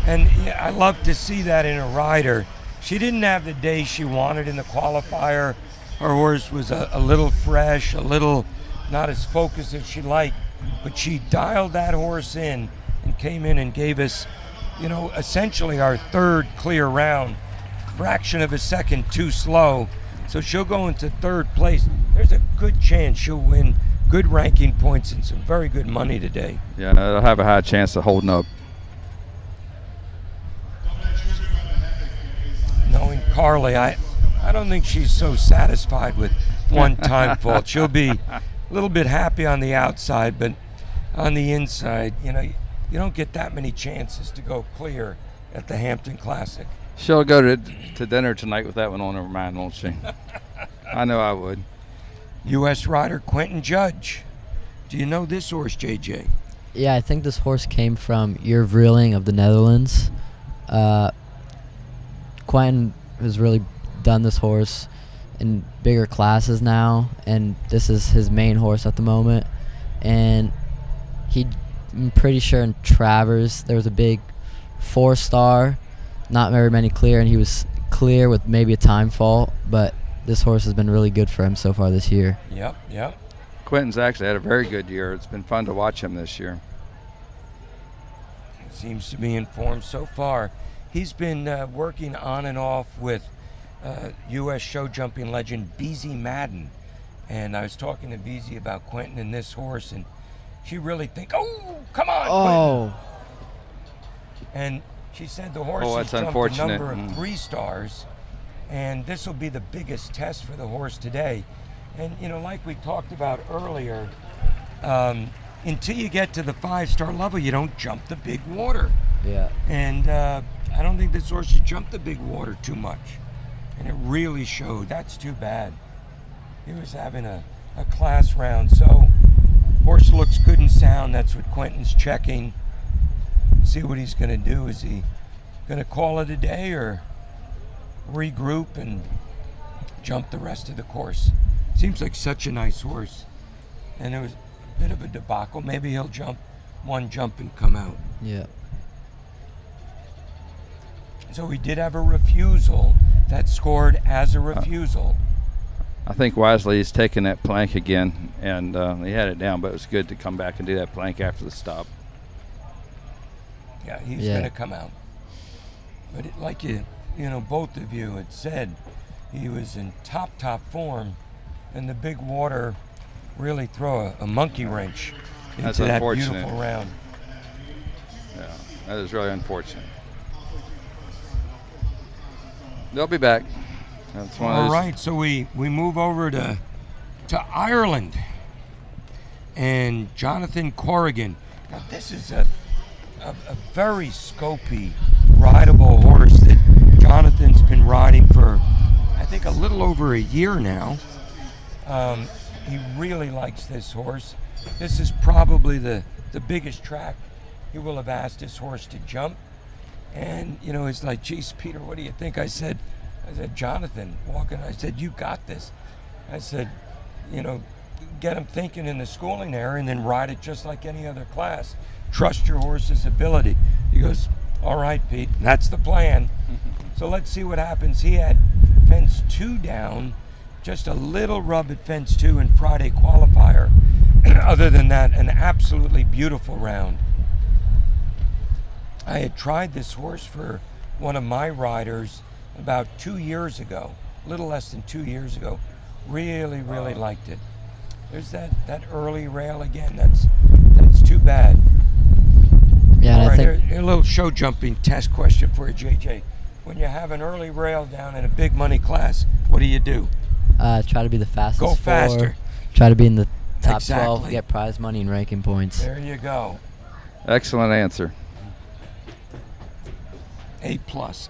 And yeah, I love to see that in a rider. She didn't have the day she wanted in the qualifier. Her horse was a little fresh, a little not as focused as she liked, but she dialed that horse in and came in and gave us, you know, essentially our 3rd clear round, fraction of a second too slow. So she'll go into 3rd place. There's a good chance she'll win good ranking points and some very good money today. Yeah, it'll have a high chance of holding up. Knowing Carly, I don't think she's so satisfied with one time fault. She'll be a little bit happy on the outside, but on the inside, you know, you don't get that many chances to go clear at the Hampton Classic. She'll go to dinner tonight with that one on her mind, won't she? I know I would. U.S. rider Quentin Judge. Do you know this horse, JJ? Yeah, I think this horse came from Vrieling of the Netherlands. Quentin has really done this horse in bigger classes now, and this is his main horse at the moment. And I'm pretty sure in Travers there was a big 4-star, not very many clear, and he was clear with maybe a time fault, but this horse has been really good for him so far this year. Yep. Quentin's actually had a very good year. It's been fun to watch him this year. Seems to be in form so far. He's been working on and off with U.S. show jumping legend Beezy Madden. And I was talking to Beezy about Quentin and this horse, and she really oh, come on, Quentin. And she said the horse has jumped a number of 3 stars, and this will be the biggest test for the horse today. And, you know, like we talked about earlier, until you get to the 5-star level, you don't jump the big water. Yeah. And I don't think this horse has jumped the big water too much. And it really showed. That's too bad. He was having a class round. So horse looks good and sound. That's what Quentin's checking. See what he's going to do. Is he going to call it a day or regroup and jump the rest of the course? Seems like such a nice horse. And it was a bit of a debacle. Maybe he'll jump one jump and come out. Yeah. So we did have a refusal that scored as a refusal. I think wisely he's taken that plank again, and he had it down, but it was good to come back and do that plank after the stop. Yeah, he's going to come out. But like you know, both of you had said, he was in top form, and the big water really throw a monkey wrench into that beautiful round. Yeah, that is really unfortunate. They'll be back. That's one of those. All right, so we move over to Ireland, and Jonathan Corrigan. Now this is a very scopy, rideable horse that Jonathan's been riding for, I think, a little over a year now. He really likes this horse. This is probably the biggest track he will have asked his horse to jump. And, you know, it's like, geez, Peter, what do you think? I said, Jonathan, walking, I said, you got this. I said, you know, get him thinking in the schooling area and then ride it just like any other class. Trust your horse's ability. He goes, all right, Pete, that's the plan. So let's see what happens. He had fence 2 down, just a little rub at fence 2 in Friday qualifier. Other than that, an absolutely beautiful round. I had tried this horse for one of my riders about 2 years ago, a little less than 2 years ago. Really liked it. There's that early rail again. That's too bad. Yeah, All right, I think a little show jumping test question for you, JJ. When you have an early rail down in a big money class, what do you do? try to be the fastest. Go faster. Try to be in the top Exactly. 12, get prize money and ranking points. There you go. Excellent answer. A+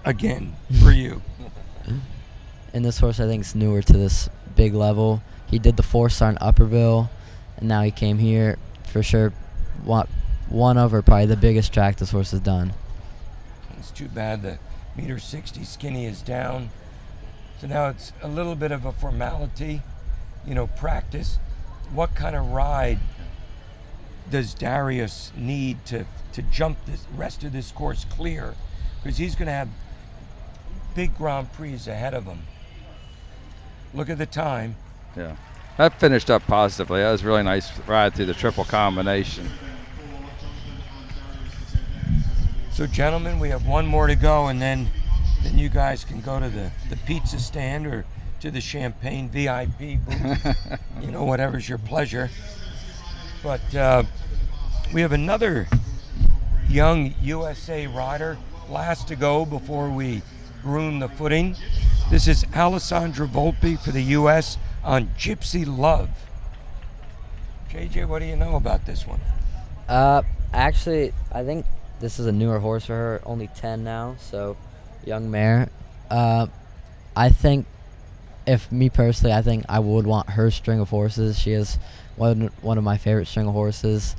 again for you. And this horse, I think, is newer to this big level. He did the 4-star in Upperville, and now he came here for sure. One of, or probably the biggest track this horse has done. It's too bad the 1.60 skinny is down. So now it's a little bit of a formality, practice. What kind of ride does Darius need to jump the rest of this course clear? Because he's going to have big Grand Prix ahead of him. Look at the time. Yeah. That finished up positively. That was a really nice ride through the triple combination. So, gentlemen, we have one more to go, and then you guys can go to the pizza stand or to the champagne VIP booth, whatever's your pleasure. But we have another young USA rider, last to go before we groom the footing. This is Alessandra Volpe for the U.S. on Gypsy Love. JJ, what do you know about this one? Actually, I think this is a newer horse for her, only 10 now, so young mare. I think, if me personally, I think I would want her string of horses. She is one of my favorite string of horses.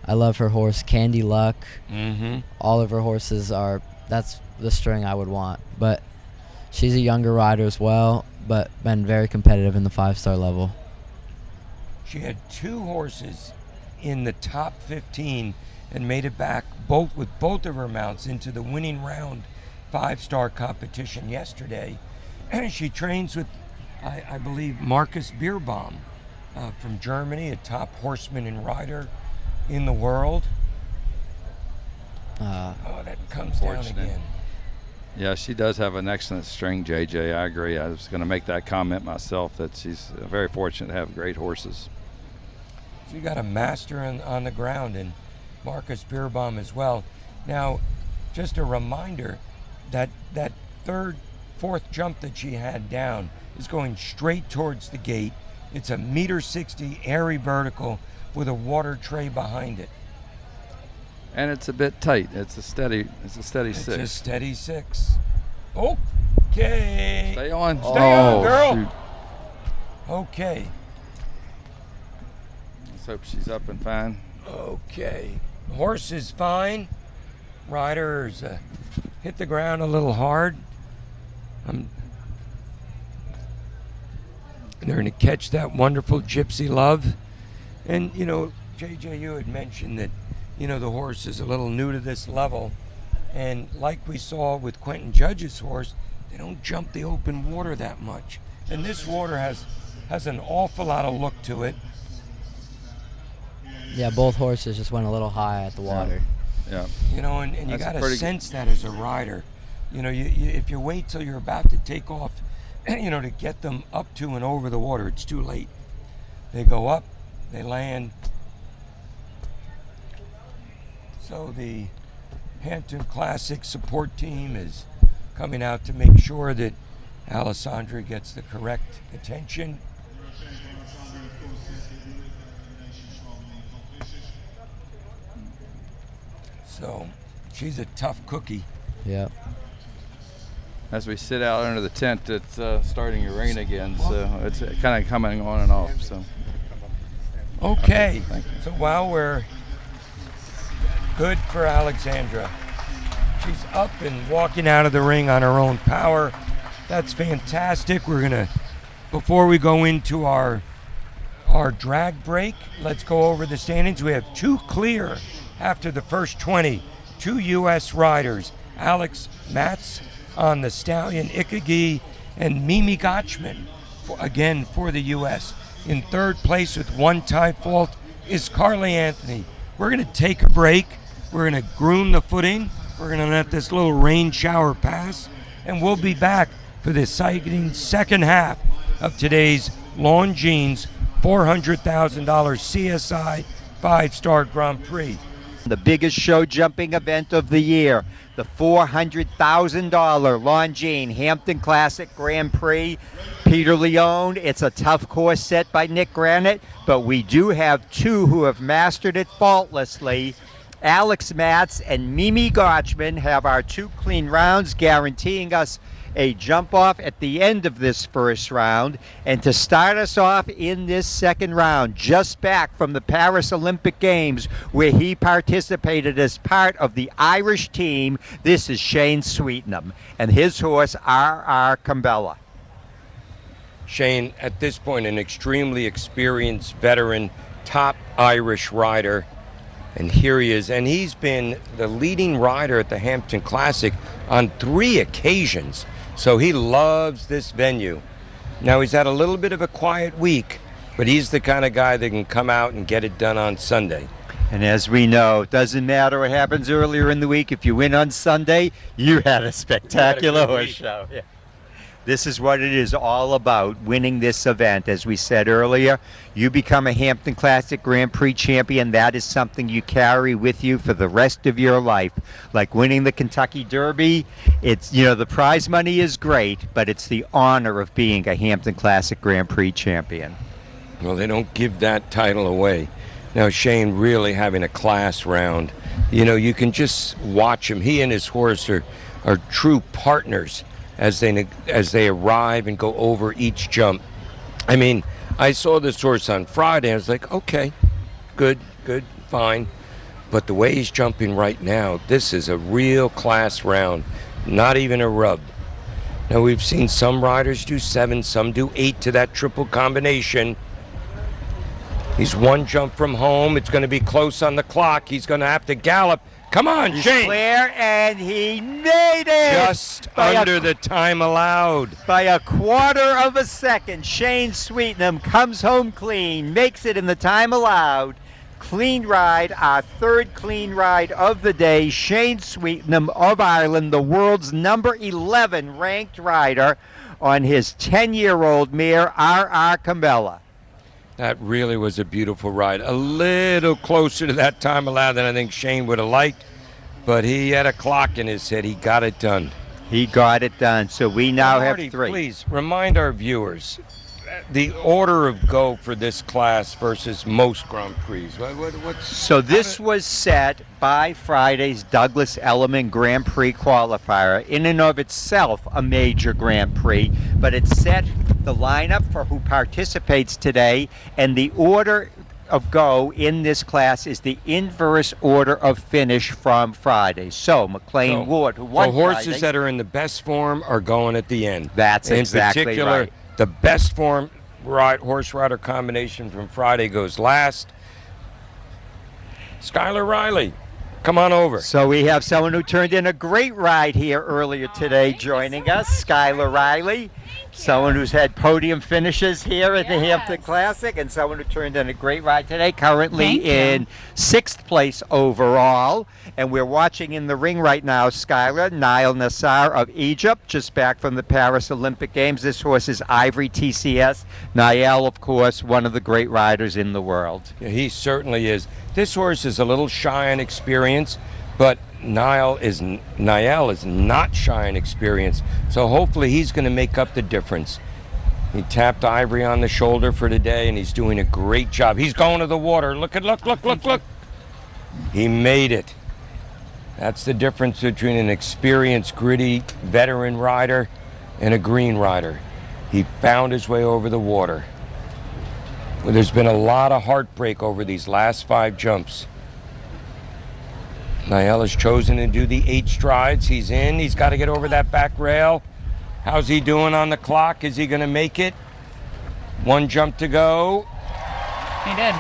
I love her horse, Candy Luck. Mm-hmm. All of her horses that's the string I would want. But she's a younger rider as well, but been very competitive in the 5-star level. She had 2 horses in the top 15 and made it back with both of her mounts into the winning round 5-star competition yesterday. And she trains with, I believe, Marcus Bierbaum from Germany, a top horseman and rider in the world. That comes down again. Yeah, she does have an excellent string, JJ. I agree. I was going to make that comment myself, that she's very fortunate to have great horses. So you got a master on the ground, and Marcus Bierbaum as well. Now, just a reminder that 3rd, 4th jump that she had down is going straight towards the gate. It's a 1.60 airy vertical with a water tray behind it. And it's a bit tight. It's a steady 6. It's a steady 6. Okay. Stay on. Stay on, girl. Shoot. Okay. Let's hope she's up and fine. Okay. Horse is fine. Rider's hit the ground a little hard. They're going to catch that wonderful Gypsy Love. And, JJ, you had mentioned that, the horse is a little new to this level. And like we saw with Quentin Judge's horse, they don't jump the open water that much. And this water has an awful lot of look to it. Yeah, both horses just went a little high at the water. Yeah. And you got to sense that as a rider. If you wait till you're about to take off, to get them up to and over the water, it's too late. They go up, they land. So the Hampton Classic support team is coming out to make sure that Alessandra gets the correct attention. So she's a tough cookie. Yep. As we sit out under the tent, it's starting to rain again, so it's kind of coming on and off. So. Okay. Thank you. So while we're good for Alexandra. She's up and walking out of the ring on her own power. That's fantastic. We're gonna, before we go into our drag break, let's go over the standings. We have 2 clear after the first 20. 2 U.S. riders, Alex Matz on the Stallion Ikagi and Mimi Gotchman, again for the U.S. In third place with 1 tie fault is Carly Anthony. We're gonna take a break. We're gonna groom the footing. We're gonna let this little rain shower pass, and we'll be back for the exciting second half of today's Longines $400,000 CSI 5-star Grand Prix. The biggest show jumping event of the year, the $400,000 Longines Hampton Classic Grand Prix. Peter Leone, it's a tough course set by Nick Granite, but we do have 2 who have mastered it faultlessly. Alex Matz and Mimi Gotchman have our 2 clean rounds, guaranteeing us a jump off at the end of this first round. And to start us off in this second round, just back from the Paris Olympic Games where he participated as part of the Irish team, this is Shane Sweetenham and his horse RR Cambella. Shane, at this point, an extremely experienced veteran, top Irish rider. And here he is, and he's been the leading rider at the Hampton Classic on 3 occasions. So he loves this venue. Now he's had a little bit of a quiet week, but he's the kind of guy that can come out and get it done on Sunday. And as we know, it doesn't matter what happens earlier in the week. If you win on Sunday, you had a spectacular horse show. Yeah. This is what it is all about, winning this event. As we said earlier, you become a Hampton Classic Grand Prix champion. That is something you carry with you for the rest of your life. Like winning the Kentucky Derby, it's, you know, the prize money is great, but it's the honor of being a Hampton Classic Grand Prix champion. Well, they don't give that title away. Now, Shane really having a class round. You know, you can just watch him. He and his horse are true partners as they arrive and go over each jump. I mean, I saw this horse on Friday. I was like, okay, good, fine. But the way he's jumping right now, this is a real class round, not even a rub. Now, we've seen some riders do 7, some do 8 to that triple combination. He's 1 jump from home. It's going to be close on the clock. He's going to have to gallop. Come on, He's Shane. Clear, and he made it! Just under the time allowed. By a quarter of a second, Shane Sweetenham comes home clean, makes it in the time allowed. Clean ride, our 3rd clean ride of the day. Shane Sweetenham of Ireland, the world's number 11 ranked rider on his 10-year-old mare, RR Cambella. That really was a beautiful ride. A little closer to that time allowed than I think Shane would have liked, but he had a clock in his head. He got it done. He got it done. So we now have Marty, 3. Please remind our viewers the order of go for this class versus most Grand Prix. So this was set by Friday's Douglas Elliman Grand Prix qualifier, in and of itself a major Grand Prix, but it set the lineup for who participates today, and the order of go in this class is the inverse order of finish from Friday. So McLean Ward, who won horses Friday, that are in the best form are going at the end. That's exactly in particular, right. The best form horse rider combination from Friday goes last. Skylar Riley, come on over. So we have someone who turned in a great ride here earlier today joining us, Skylar Riley. Someone who's had podium finishes here at the Hampton Classic, and someone who turned in a great ride today, currently in 6th place overall. And we're watching in the ring right now, Skylar, Niall Nassar of Egypt, just back from the Paris Olympic Games. This horse is Ivory TCS. Niall, of course, one of the great riders in the world. Yeah, he certainly is. This horse is a little shy on experience, but Niall is not shy in experience, so hopefully he's going to make up the difference. He tapped Ivory on the shoulder for today, and he's doing a great job. He's going to the water. Look. He made it. That's the difference between an experienced, gritty veteran rider and a green rider. He found his way over the water. Well, there's been a lot of heartbreak over these last 5 jumps. Niall has chosen to do the 8 strides. He's in. He's got to get over that back rail. How's he doing on the clock? Is he going to make it? 1 jump to go. He did.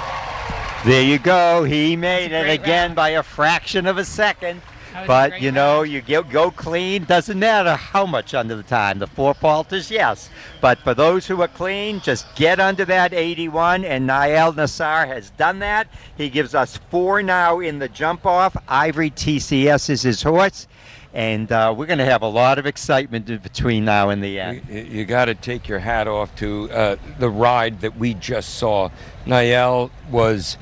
There you go. He made it great again round. by a fraction of a second. That was a But, great you know, round. you go clean. Doesn't matter how much under the time. The 4 faulters, yes. But for those who are clean, just get under that 81. And Niall Nassar has done that. He gives us 4 now in the jump off. Ivory TCS is his horse. And we're going to have a lot of excitement between now and the end. You got to take your hat off to the ride that we just saw. Niall was,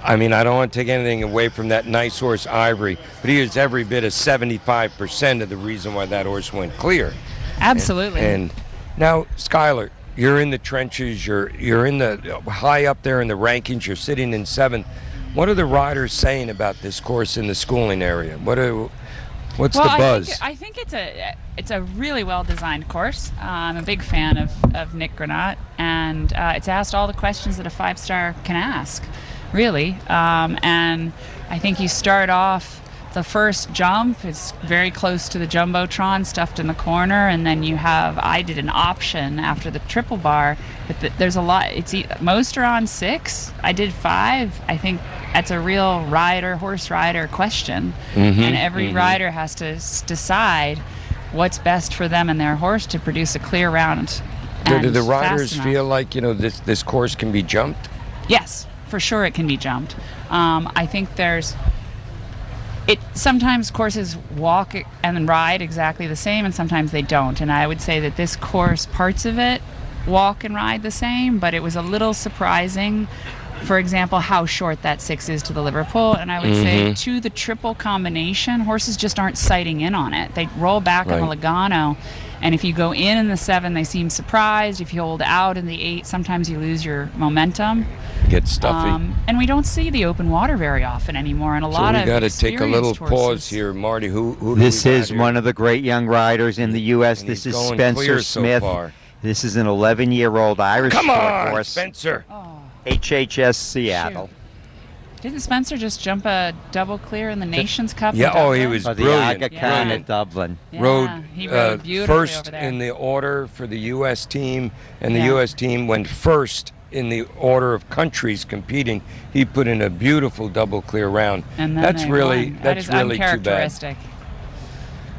I mean, I don't want to take anything away from that nice horse Ivory, but he is every bit of 75% of the reason why that horse went clear. Absolutely. And now, Skylar, you're in the trenches. You're in the high up there in the rankings. You're sitting in 7th. What are the riders saying about this course in the schooling area? What's the buzz? I think it's a really well designed course. I'm a big fan of Nick Granat, and it's asked all the questions that a 5-star can ask, really. And I think you start off, the first jump is very close to the Jumbotron stuffed in the corner, and then I did an option after the triple bar, but there's a lot. Most are on 6. I did 5. I think that's a real horse rider question, and every rider has to decide what's best for them and their horse to produce a clear round. Do the riders feel like, this course can be jumped? Yes, for sure it can be jumped. I think sometimes courses walk and ride exactly the same, and sometimes they don't. And I would say that this course, parts of it walk and ride the same, but it was a little surprising, for example, how short that 6 is to the Liverpool. And I would say to the triple combination, horses just aren't sighting in on it. They roll back on the Logano, and if you go in the 7, they seem surprised. If you hold out in the 8, sometimes you lose your momentum. Get stuffy. And we don't see the open water very often anymore, and a lot of So we got to take a little experienced pause horses. here, Marty. Who This do we got is here? one of the great young riders in the U.S. And This he's is going Spencer clear so Smith. far. This is an 11-year-old Irish Come sport on, horse. Spencer. HHS Seattle. Didn't Spencer just jump a double clear in the Nations Cup? Yeah, in oh, he Dublin? was For the brilliant. Aga Khan Yeah. at Dublin. Yeah, Rode, he rode beautifully first over there. in the order for the U.S. team, and the Yeah. U.S. team went first in the order of countries competing. He put in a beautiful double clear round. And then That's they really won. That that's is really too bad. uncharacteristic.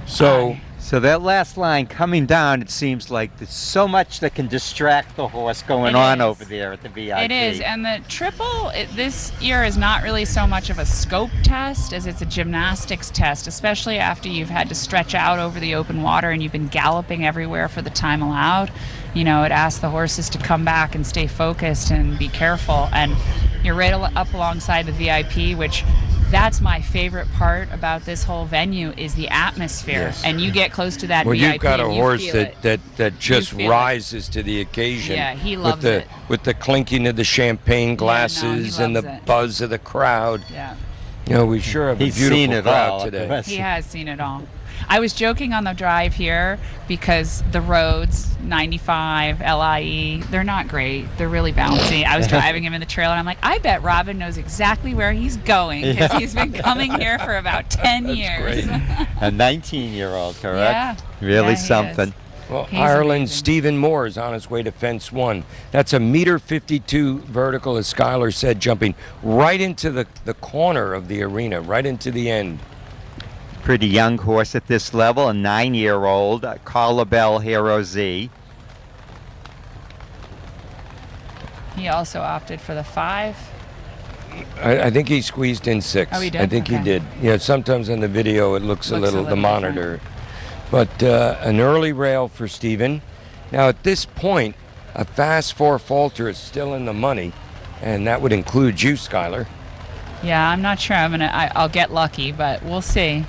So So that last line coming down, it seems like there's so much that can distract the horse going It on is. over there at the VIP. It is, and the triple this year is not really so much of a scope test as it's a gymnastics test, especially after you've had to stretch out over the open water and you've been galloping everywhere for the time allowed. It asks the horses to come back and stay focused and be careful, and you're right up alongside the VIP, which that's my favorite part about this whole venue is the atmosphere. Yes. And you get close to that well, VIP you've got a and you horse feel it. that just feel it. rises to the occasion. Yeah, he with loves the, it. With the clinking of the champagne glasses and the loves it. buzz of the crowd. Yeah. We sure have a He's beautiful seen it crowd all. today. He has seen it all. I was joking on the drive here because the roads, 95, LIE, they're not great. They're really bouncy. I was driving him in the trailer, and I'm like, I bet Robin knows exactly where he's going because he's been coming here for about 10 years. great. A 19-year-old, correct? Yeah. Really Yeah, he something. is. Well, He's Ireland's amazing. Stephen Moore is on his way to fence 1. That's a -52 vertical, as Skylar said, jumping right into the corner of the arena, right into the end. Pretty young horse at this level, a 9-year-old, Carla Bell Hero Z. He also opted for the 5. I think he squeezed in 6. Oh, he did? I think he Okay. did. Sometimes on the video it looks a little, the different. monitor. But an early rail for Stephen. Now at this point, a fast 4 falter is still in the money, and that would include you, Skylar. Yeah, I'm not sure I'll get lucky, but we'll see.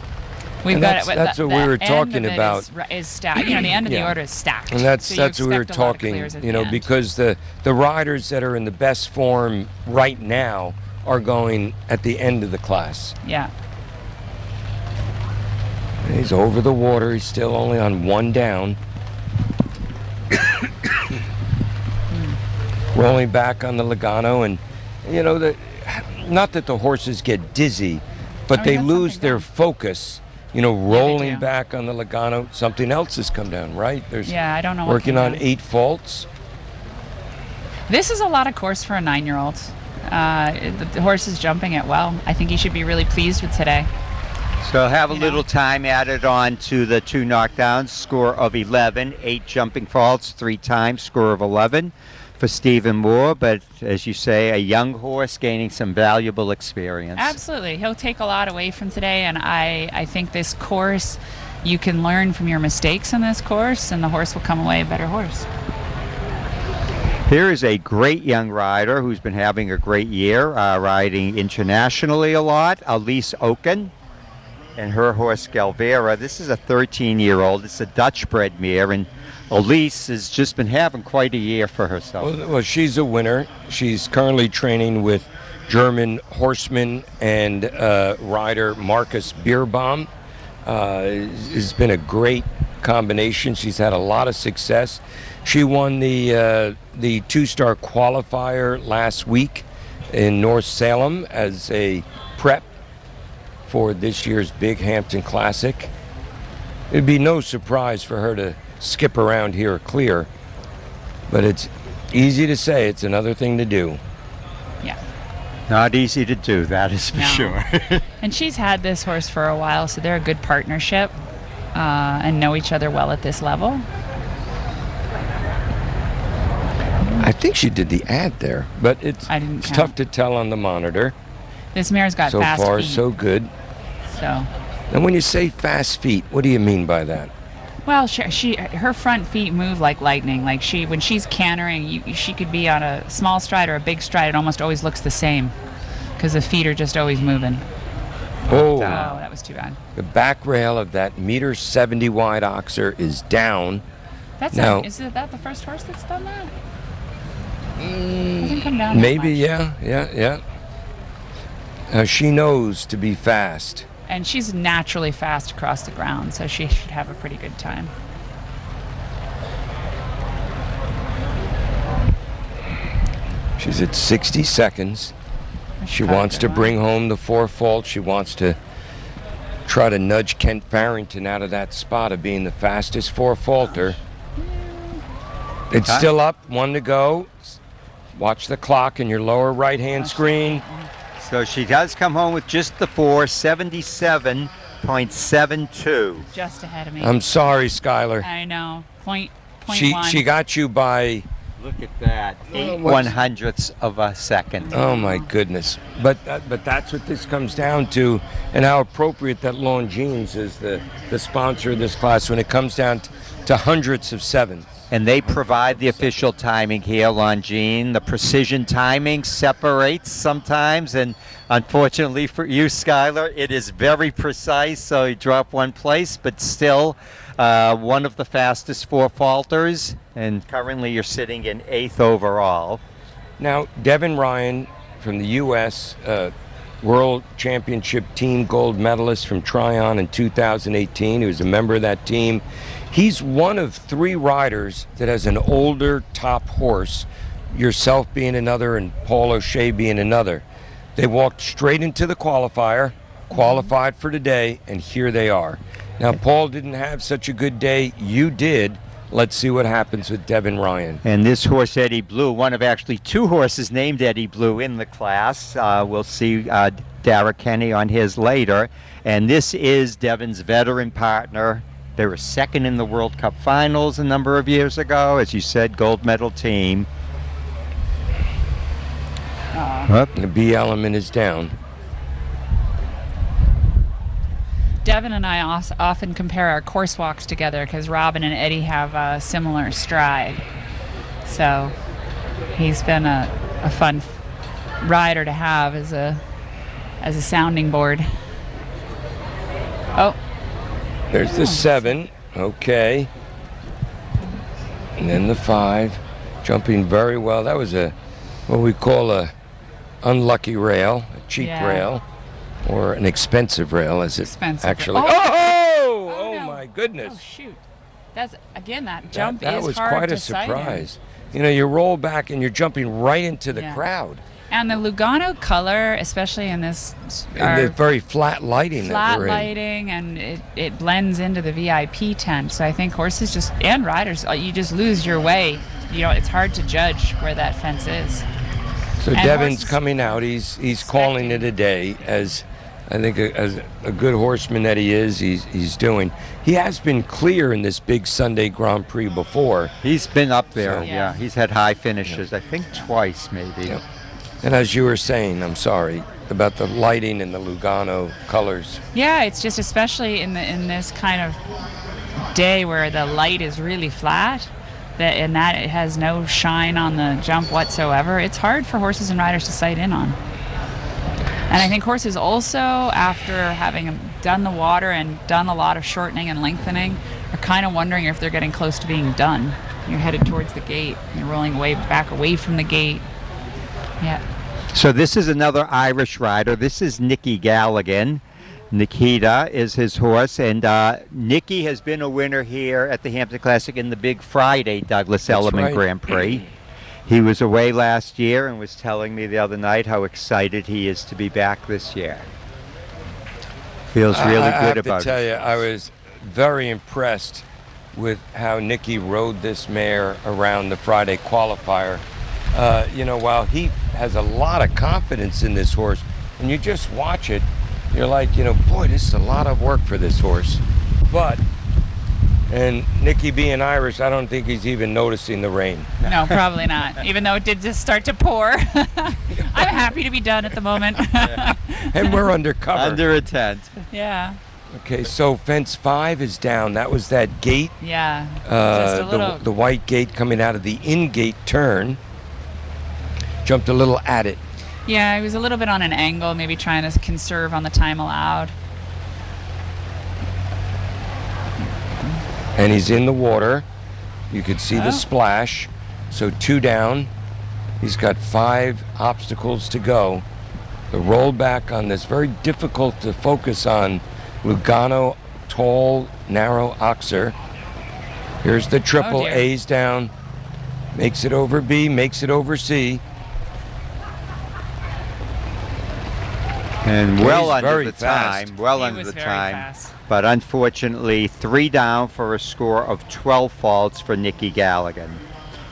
We've And got that's it. what we were talking end of it about. is stacked. The end of the Yeah. order is stacked. And that's So you what we were expect a lot of talking, clears at the end. because the riders that are in the best form right now are going at the end of the class. Yeah. He's over the water. He's still only on one down. Rolling back on the Logano, and you know, not that the horses get dizzy, but they lose their focus. You know, rolling back on the Logano. Something else has come down, right? I don't know. Working on 8 faults. This is a lot of course for a 9-year-old. The horse is jumping it well. I think he should be really pleased with today. So have a little time added on to the 2 knockdowns, score of 11, 8 jumping faults, 3 times, score of 11 for Stephen Moore. But as you say, a young horse gaining some valuable experience. Absolutely. He'll take a lot away from today, and I think this course, you can learn from your mistakes in this course, and the horse will come away a better horse. Here is a great young rider who's been having a great year, riding internationally a lot, Elise Oken. And her horse Galvera. This is a 13-year-old. It's a Dutch-bred mare, and Elise has just been having quite a year for herself. Well, she's a winner. She's currently training with German horseman and rider Marcus Bierbaum. It's been a great combination. She's had a lot of success. She won the 2-star qualifier last week in North Salem as a prep for this year's big Hampton Classic. It'd be no surprise for her to skip around here clear, but it's easy to say, it's another thing to do. Yeah. Not easy to do, that is for sure. And she's had this horse for a while, so they're a good partnership and know each other well at this level. I think she did the ad there, but it's tough to tell on the monitor. This mare's got fast feet. So far, so good. So. And when you say fast feet, what do you mean by that? Well, her front feet move like lightning. Like when she's cantering, she could be on a small stride or a big stride. It almost always looks the same because the feet are just always moving. Oh, that was too bad. The back rail of that 1.70 wide oxer is down. Is that the first horse that's done that? Doesn't come down maybe, that much. yeah. She knows to be fast. And she's naturally fast across the ground, so she should have a pretty good time. She's at 60 seconds. She wants to bring home the 4 faults. She wants to try to nudge Kent Farrington out of that spot of being the fastest 4 faulter. It's still up, 1 to go. Watch the clock in your lower right-hand screen. So she does come home with just the 4, 77.72. Just ahead of me. I'm sorry, Skylar. I know. Point she got you by... Look at that. 8/100ths of a second. Oh, my goodness. But that's what this comes down to, and how appropriate that Longines is the sponsor of this class when it comes down to hundredths of seconds. And they provide the official timing here, Longines. The precision timing separates sometimes, and unfortunately for you, Skylar, it is very precise, so you drop 1 place, but still one of the fastest 4 faulters, and currently you're sitting in 8th overall. Now, Devin Ryan from the U.S. World Championship team gold medalist from Tryon in 2018. He was a member of that team. He's one of 3 riders that has an older top horse, yourself being another and Paul O'Shea being another. They walked straight into the qualifier, qualified for today, and here they are. Now, Paul didn't have such a good day. You did. Let's see what happens with Devin Ryan. And this horse, Eddie Blue, one of actually 2 horses named Eddie Blue in the class. We'll see Derek Kenny on his later. And this is Devin's veteran partner. They were 2nd in the World Cup finals a number of years ago. As you said, gold medal team. The B element is down. Devin and I often compare our course walks together because Robin and Eddie have a similar stride. So he's been a fun rider to have as a sounding board. Oh. There's the 7. Okay. And then the 5. Jumping very well. That was what we call a unlucky rail, a cheap rail. Or an expensive rail, as it actually. Oh! goodness. Oh shoot! That's again that jump That is was hard quite to a sight in. surprise. You know, you roll back and you're jumping right into the Yeah. crowd. And the Lugano color, especially in this, And the very flat lighting that flat we're in. lighting, and it blends into the VIP tent. So I think horses and riders, you just lose your way. You know, it's hard to judge where that fence is. So And Devin's horses coming out. He's calling it a day, as I think as a good horseman that he is. He's doing. He has been clear in this big Sunday Grand Prix before. He's been up there. So- Yeah, he's had high finishes. I think twice, maybe. Yeah. And as you were saying, I'm sorry about the lighting and the Lugano colors. Yeah, it's just especially in this kind of day where the light is really flat, and that it has no shine on the jump whatsoever. It's hard for horses and riders to sight in on. And I think horses also, after having done the water and done a lot of shortening and lengthening, are kind of wondering if they're getting close to being done. You're headed towards the gate. You're rolling back away from the gate. Yeah. So this is another Irish rider. This is Nicky Galligan. Nikita is his horse, and Nicky has been a winner here at the Hampton Classic in the Big Friday Douglas Elliman right. Grand Prix. He was away last year and was telling me the other night how excited he is to be back this year. Feels really I good have about to tell it. you, I was very impressed with how Nicky rode this mare around the Friday qualifier. You know, while he has a lot of confidence in this horse, and you just watch it, you're like, you know, boy, this is a lot of work for this horse. But, and Nicky being Irish, I don't think he's even noticing the rain. No, probably not. Even though it did just start to pour. I'm happy to be done at the moment. And we're undercover. Under a tent. Yeah. Okay, so fence 5 is down. That was that gate, Yeah. Just a little. the white gate coming out of the in-gate turn. Jumped a little at it. Yeah, he was a little bit on an angle, maybe trying to conserve on the time allowed. And he's in the water. You could see Oh. the splash. So 2 down. He's got 5 obstacles to go. The rollback on this, very difficult to focus on. Lugano, tall, narrow oxer. Here's the triple. dear. A's down. Makes it over B, makes it over C. And He's well under very the fast. time. Well He under was the very time. fast. But unfortunately, 3 down for a score of 12 faults for Nicky Galligan.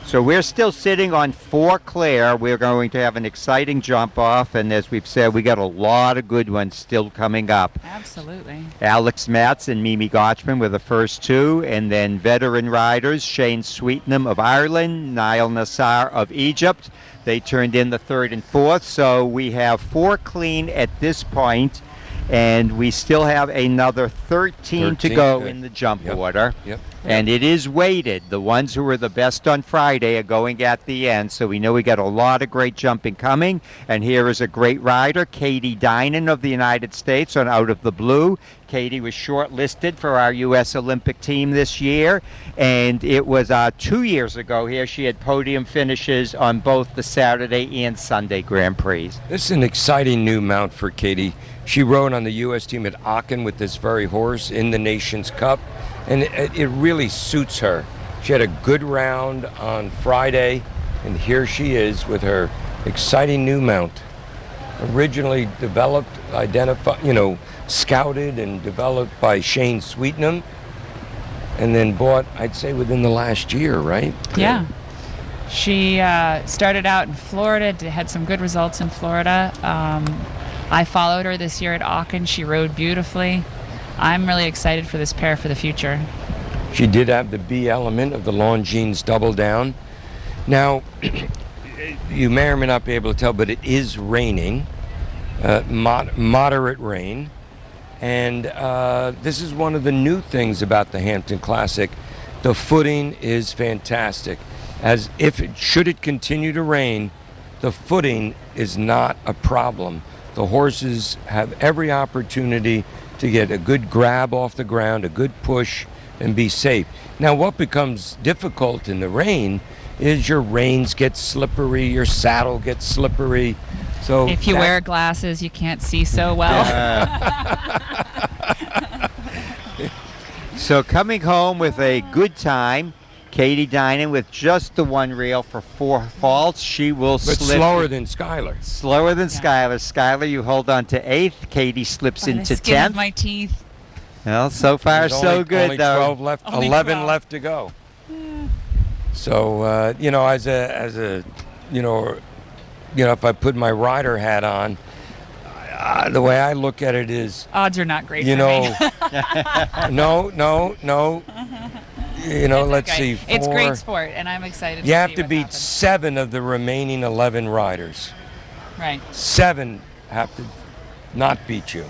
So we're still sitting on 4 clear. We're going to have an exciting jump off, and as we've said, we got a lot of good ones still coming up. Absolutely. Alex Matz and Mimi Gotchman were the first 2, and then veteran riders Shane Sweetnam of Ireland, Niall Nassar of Egypt. They turned in the 3rd and 4th, so we have 4 clean at this point, and we still have another 13 to 13, go good. in the jump Yep. order. Yep. And it is weighted. The ones who were the best on Friday are going at the end, so we know we got a lot of great jumping coming. And here is a great rider, Katie Dinan of the United States on Out of the Blue. Katie was shortlisted for our U.S. Olympic team this year, and it was 2 years ago here. She had podium finishes on both the Saturday and Sunday Grand Prix. This is an exciting new mount for Katie. She rode on the U.S. team at Aachen with this very horse in the Nations Cup, and it really suits her. She had a good round on Friday, and here she is with her exciting new mount. Originally developed, scouted and developed by Shane Sweetnam, and then bought, I'd say, within the last year, right? Yeah. She started out in Florida, had some good results in Florida. I followed her this year at Aachen. She rode beautifully. I'm really excited for this pair for the future. She did have the B element of the Longines double down. Now, you may or may not be able to tell, but it is raining, moderate rain. And this is one of the new things about the Hampton Classic. The footing is fantastic. As if should it continue to rain, the footing is not a problem. The horses have every opportunity to get a good grab off the ground, a good push, and be safe. Now, what becomes difficult in the rain is your reins get slippery, your saddle gets slippery. So If you wear glasses, you can't see so well. So coming home with a good time, Katie Dinan with just the one reel for 4 faults. She will But slip. slower than Skylar. Slower than Skylar. Skylar, you hold on to 8th. Katie slips By the into skin of 10th. my teeth. Well, so far There's so only, good only though. 12 left, Only 11 12. left to go. So you know, as a if I put my rider hat on, the way I look at it is, Odds are not great you for know, me. no. You know, It's let's okay. see. It's 4. great sport, and I'm excited. You have see to what beat happens. 7 of the remaining 11 riders. Right. 7 have to not beat you.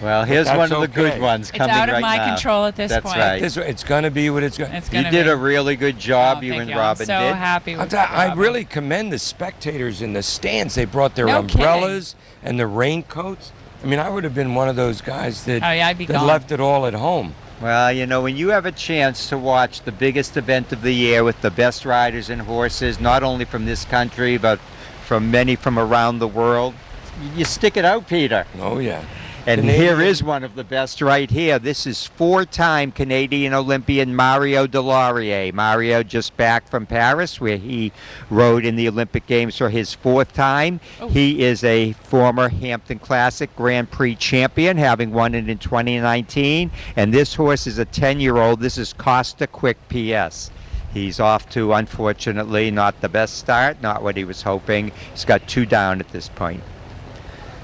Well, here's That's one of the okay. good ones It's coming out of right my now. control at this That's point. right. It's going to be what it's going to It's You gonna did be. a really good job, Oh, you thank and you. Robin I'm so did. happy with I Robin. really commend the spectators in the stands. They brought their No umbrellas and the raincoats. I mean, I would have been one of those guys that, Oh, yeah, I'd be that gone. left it all at home. Well, you know, when you have a chance to watch the biggest event of the year with the best riders and horses, not only from this country, but from many from around the world, you stick it out, Peter. Oh, yeah. And Canadian- here is one of the best right here. This is 4-time Canadian Olympian Mario Delaurier. Mario just back from Paris, where he rode in the Olympic Games for his 4th time. Oh. He is a former Hampton Classic Grand Prix champion, having won it in 2019. And this horse is a 10-year-old. This is Costa Quick PS. He's off to, unfortunately, not the best start, not what he was hoping. He's got 2 down at this point.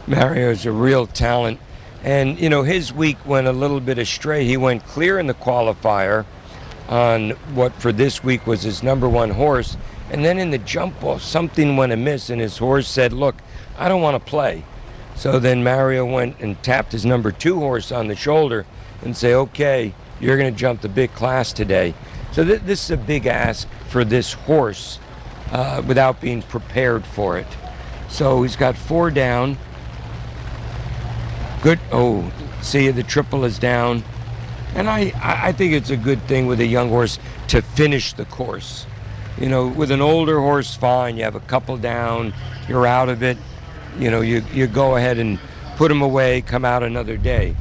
Mario's a real talent. And, you know, his week went a little bit astray. He went clear in the qualifier on what for this week was his number 1 horse. And then in the jump off, something went amiss, and his horse said, look, I don't want to play. So then Mario went and tapped his number 2 horse on the shoulder and say, okay, you're going to jump the big class today. So this is a big ask for this horse without being prepared for it. So he's got 4 down. Good. Oh, see, the triple is down. And I think it's a good thing with a young horse to finish the course. You know, with an older horse, fine. You have a couple down, you're out of it. You know, you go ahead and put him away, come out another day.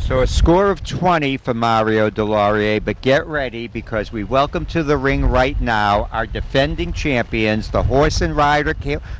So a score of 20 for Mario Delaurier, but get ready because we welcome to the ring right now our defending champions, the horse and rider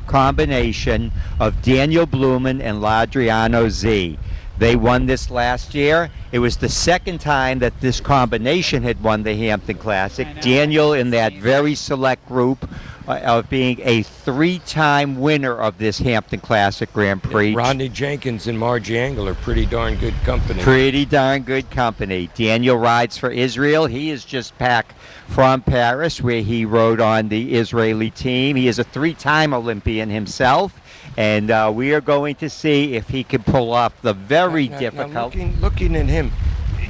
combination of Daniel Blumen and Ladriano Z. They won this last year. It was the 2nd time that this combination had won the Hampton Classic. Daniel in that very select group of being a 3-time winner of this Hampton Classic Grand Prix. Rodney Jenkins and Margie Engel are pretty darn good company. Pretty darn good company. Daniel rides for Israel. He is just back from Paris, where he rode on the Israeli team. He is a 3-time Olympian himself, and we are going to see if he can pull off the very difficult. Now looking at him,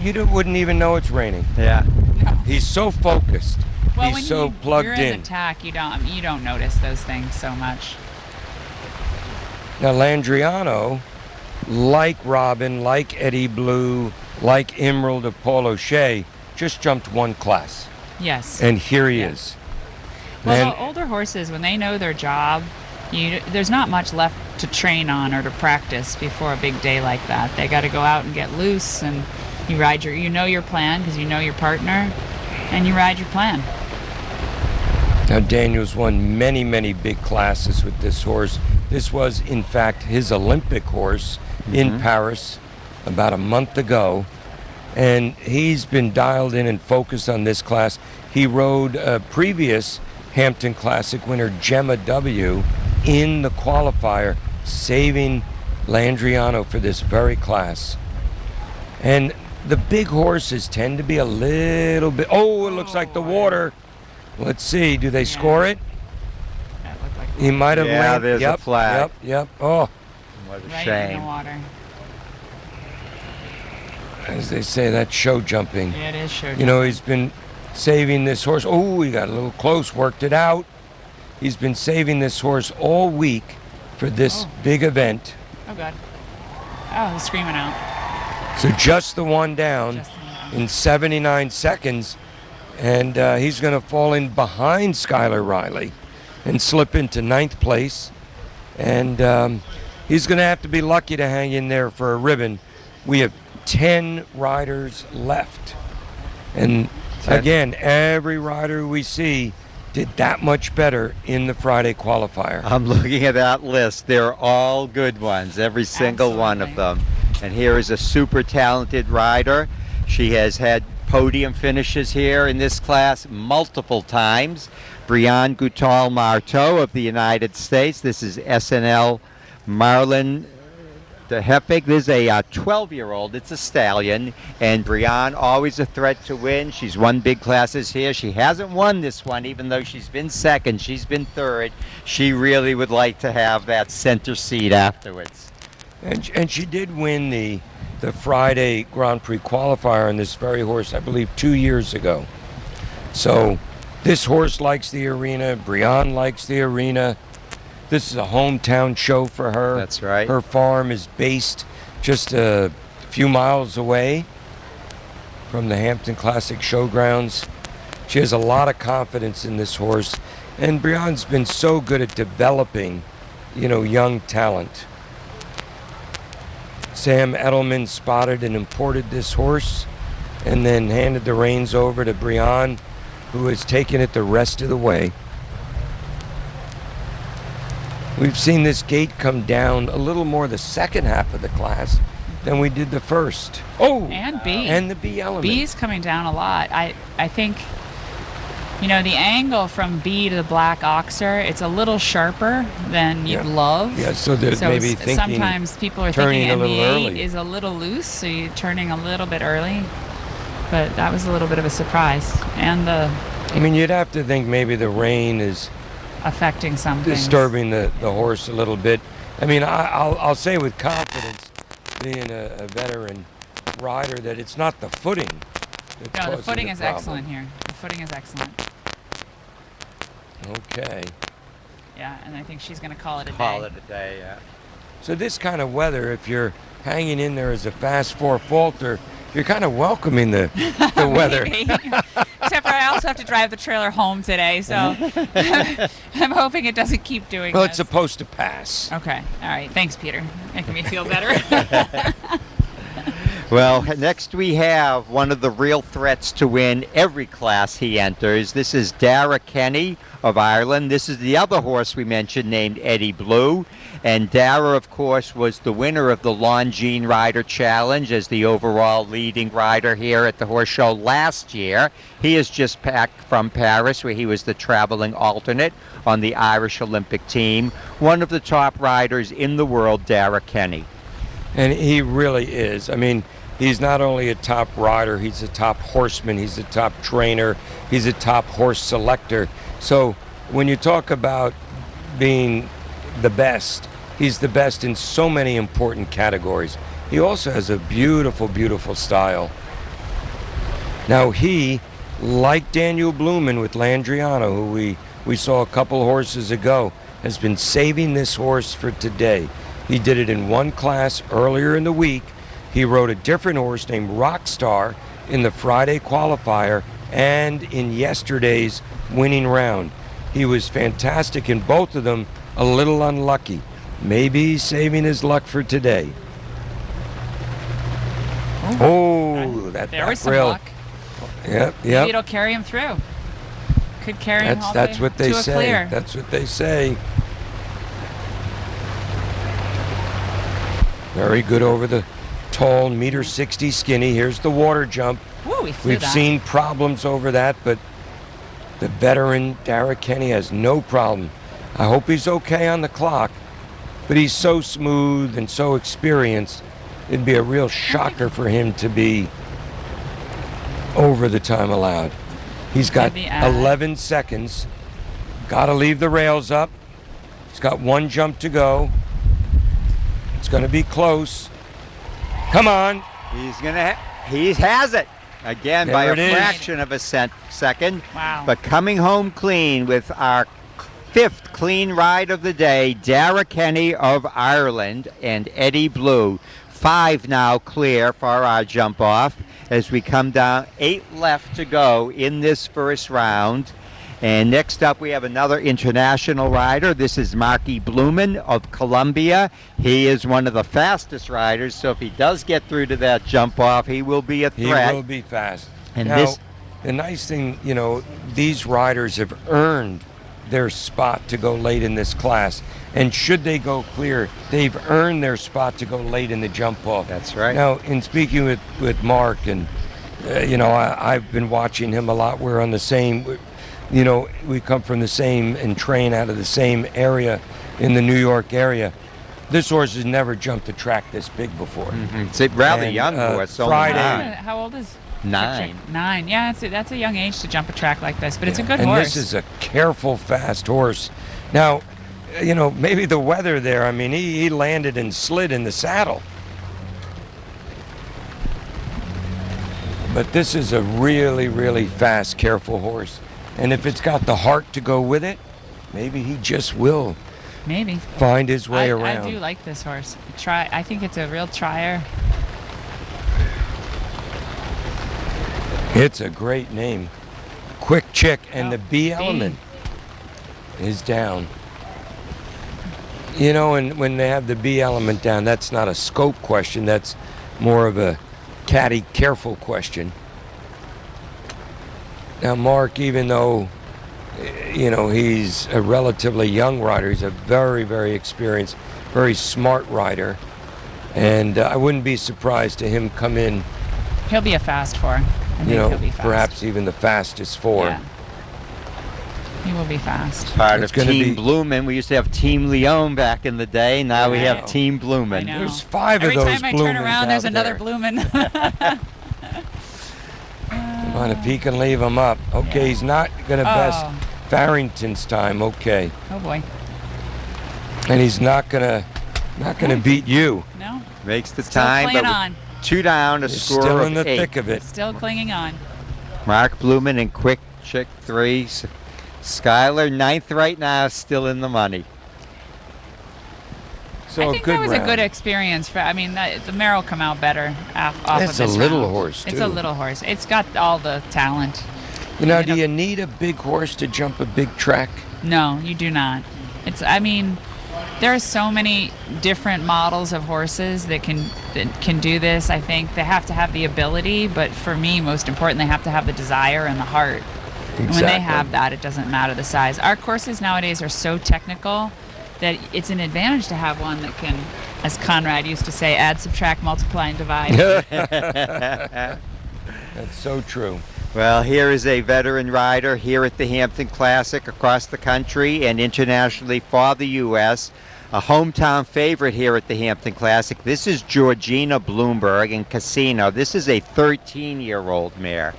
you wouldn't even know it's raining. Yeah. He's so focused. Well, He's when so plugged you're in attack, you don't notice those things so much. Now Landriano, like Robin, like Eddie Blue, like Emerald of Paul O'Shea, just jumped 1 class. Yes. And here he is. Well, And the older horses, when they know their job, there's not much left to train on or to practice before a big day like that. They got to go out and get loose, and you know your plan because you know your partner, and you ride your plan. now Daniel's won many, many big classes with this horse. This was, in fact, his Olympic horse in Paris about a month ago. And he's been dialed in and focused on this class. He rode a previous Hampton Classic winner, Gemma W., in the qualifier, saving Landriano for this very class. And the big horses tend to be a little bit... Oh, it looks like the water. Let's see. Do they score it? That looked like He might have Yeah, landed. there's a flag. Yep. Oh, What a right in shame. the water. as they say, that's show jumping. Yeah, it is sure. You know, he's been saving this horse. Oh, he got a little close, worked it out. He's been saving this horse all week for this big event. Oh, God. Oh, he's screaming out. So just the 1 down Just the 1 down. in 79 seconds. And he's going to fall in behind Skylar Riley and slip into 9th place. And he's going to have to be lucky to hang in there for a ribbon. We have 10 riders left. And again, every rider we see did that much better in the Friday qualifier. I'm looking at that list. They're all good ones, every single one of them. And here is a super talented rider. She has had podium finishes here in this class multiple times. Brianne Goutal-Marteau of the United States. This is SNL Marlin de Hepig. This is a 12-year-old. It's a stallion. And Brianne, always a threat to win. She's won big classes here. She hasn't won this one, even though she's been second. She's been third. She really would like to have that center seat afterwards. And she did win the Friday Grand Prix qualifier on this very horse, I believe, 2 years ago. So this horse likes the arena. Brianne likes the arena. This is a hometown show for her. That's right. Her farm is based just a few miles away from the Hampton Classic Showgrounds. She has a lot of confidence in this horse. And Brianne's been so good at developing, young talent. Sam Edelman spotted and imported this horse and then handed the reins over to Brianne, who has taken it the rest of the way. We've seen this gate come down a little more the second half of the class than we did the first. Oh! And B. And the B element. B's coming down a lot. I think, the angle from B to the Black Oxer, it's a little sharper than you'd love. Yeah, so that maybe thinking sometimes people are turning thinking a little MB8 early. is a little loose, so you're turning a little bit early. But that was a little bit of a surprise. And you'd have to think maybe the rain is affecting some things. disturbing the horse a little bit. I'll say with confidence, being a veteran rider, that it's not the footing. No, the footing is excellent here. The footing is excellent. Okay. Yeah, and I think she's going to call it a day. Call it a day, yeah. So this kind of weather, if you're hanging in there as a fast four faulter, you're kind of welcoming the weather. Except for I also have to drive the trailer home today, so I'm hoping it doesn't keep doing Well, this. it's supposed to pass. Okay. All right. Thanks, Peter. Making me feel better. Well, next we have one of the real threats to win every class he enters. This is Dara Kenny of Ireland. This is the other horse we mentioned named Eddie Blue. And Dara, of course, was the winner of the Longines Rider Challenge as the overall leading rider here at the horse show last year. He is just back from Paris, where he was the traveling alternate on the Irish Olympic team. One of the top riders in the world, Dara Kenny. And he really is. He's not only a top rider, he's a top horseman, he's a top trainer, he's a top horse selector. So when you talk about being the best, he's the best in so many important categories. He also has a beautiful, beautiful style. Now he, like Daniel Blumen with Landriano, who we saw a couple horses ago, has been saving this horse for today. He did it in one class earlier in the week. He rode a different horse named Rockstar in the Friday qualifier and in yesterday's winning round. He was fantastic in both of them, a little unlucky. Maybe he's saving his luck for today. That there back was some rail. luck. Yep. Maybe it'll carry him through. Could carry him all the That's way what they to a say. clear. That's what they say. Very good over the tall, 1.60 m skinny. Here's the water jump. Woo, we flew We've that. seen problems over that, but the veteran Dara Kenny has no problem. I hope he's okay on the clock, but he's so smooth and so experienced, it'd be a real shocker for him to be over the time allowed. He's got Maybe add. 11 seconds. Got to leave the rails up. He's got one jump to go. It's going to be close. Come on. He has it again There by a it is. fraction of a second. Wow. But coming home clean with our fifth clean ride of the day, Dara Kenny of Ireland and Eddie Blue. 5 now clear for our jump off as we come down. 8 left to go in this first round. And next up, we have another international rider. This is Marky Blumen of Colombia. He is one of the fastest riders, so if he does get through to that jump off, he will be a threat. He will be fast. And now, the nice thing, you know, these riders have earned their spot to go late in this class. And should they go clear, they've earned their spot to go late in the jump off. That's right. Now, in speaking with Mark, and, you know, I've been watching him a lot. We're on the same, you know, we come from the same and train out of the same area in the New York area. This horse has never jumped a track this big before. Mm-hmm. It's a rather young horse. Friday. How old is 9. 9. Yeah, that's a young age to jump a track like this, but it's a good and horse. This is a careful, fast horse. Now, you know, maybe the weather there, I mean, he landed and slid in the saddle. But this is a really, really fast, careful horse. And if it's got the heart to go with it, maybe he just will find his way around. I do like this horse. I think it's a real trier. It's a great name. Quick Chick, and the B element is down. You know, and when they have the B element down, that's not a scope question. That's more of a caddy careful question. Now, Mark, even though, you know, he's a relatively young rider, he's a very, very experienced, very smart rider. And I wouldn't be surprised to him come in. He'll be a fast 4. I think he'll be fast. Perhaps even the fastest 4. Yeah. He will be fast. Part of Team Blumen. We used to have Team Leon back in the day. Now we have Team Blumen. There's 5 Every of those time I turn around, there's another there. Blumen. Come on, if he can leave him up. Okay, he's not going to best Farrington's time. Okay. Oh boy. And he's not gonna beat you. No. Makes the Still time, playing but on. 2 down, a He's score still of in the 8. thick of it. Still clinging on. Mark Blumen and Quick Chick 3. Skylar 9th right now, still in the money. So I think that was a good experience. I mean, the mare will come out better off of this It's a little round. horse, It's too. a little horse. It's got all the talent. You know, do you need a big horse to jump a big track? No, you do not. I mean, there are so many different models of horses that can do this. I think they have to have the ability, but for me, most important, they have to have the desire and the heart. Exactly. And when they have that, it doesn't matter the size. Our courses nowadays are so technical that it's an advantage to have one that can, as Conrad used to say, add, subtract, multiply, and divide. That's so true. Well, here is a veteran rider here at the Hampton Classic across the country and internationally for the U.S. A hometown favorite here at the Hampton Classic. This is Georgina Bloomberg in Casino. This is a 13-year-old mare.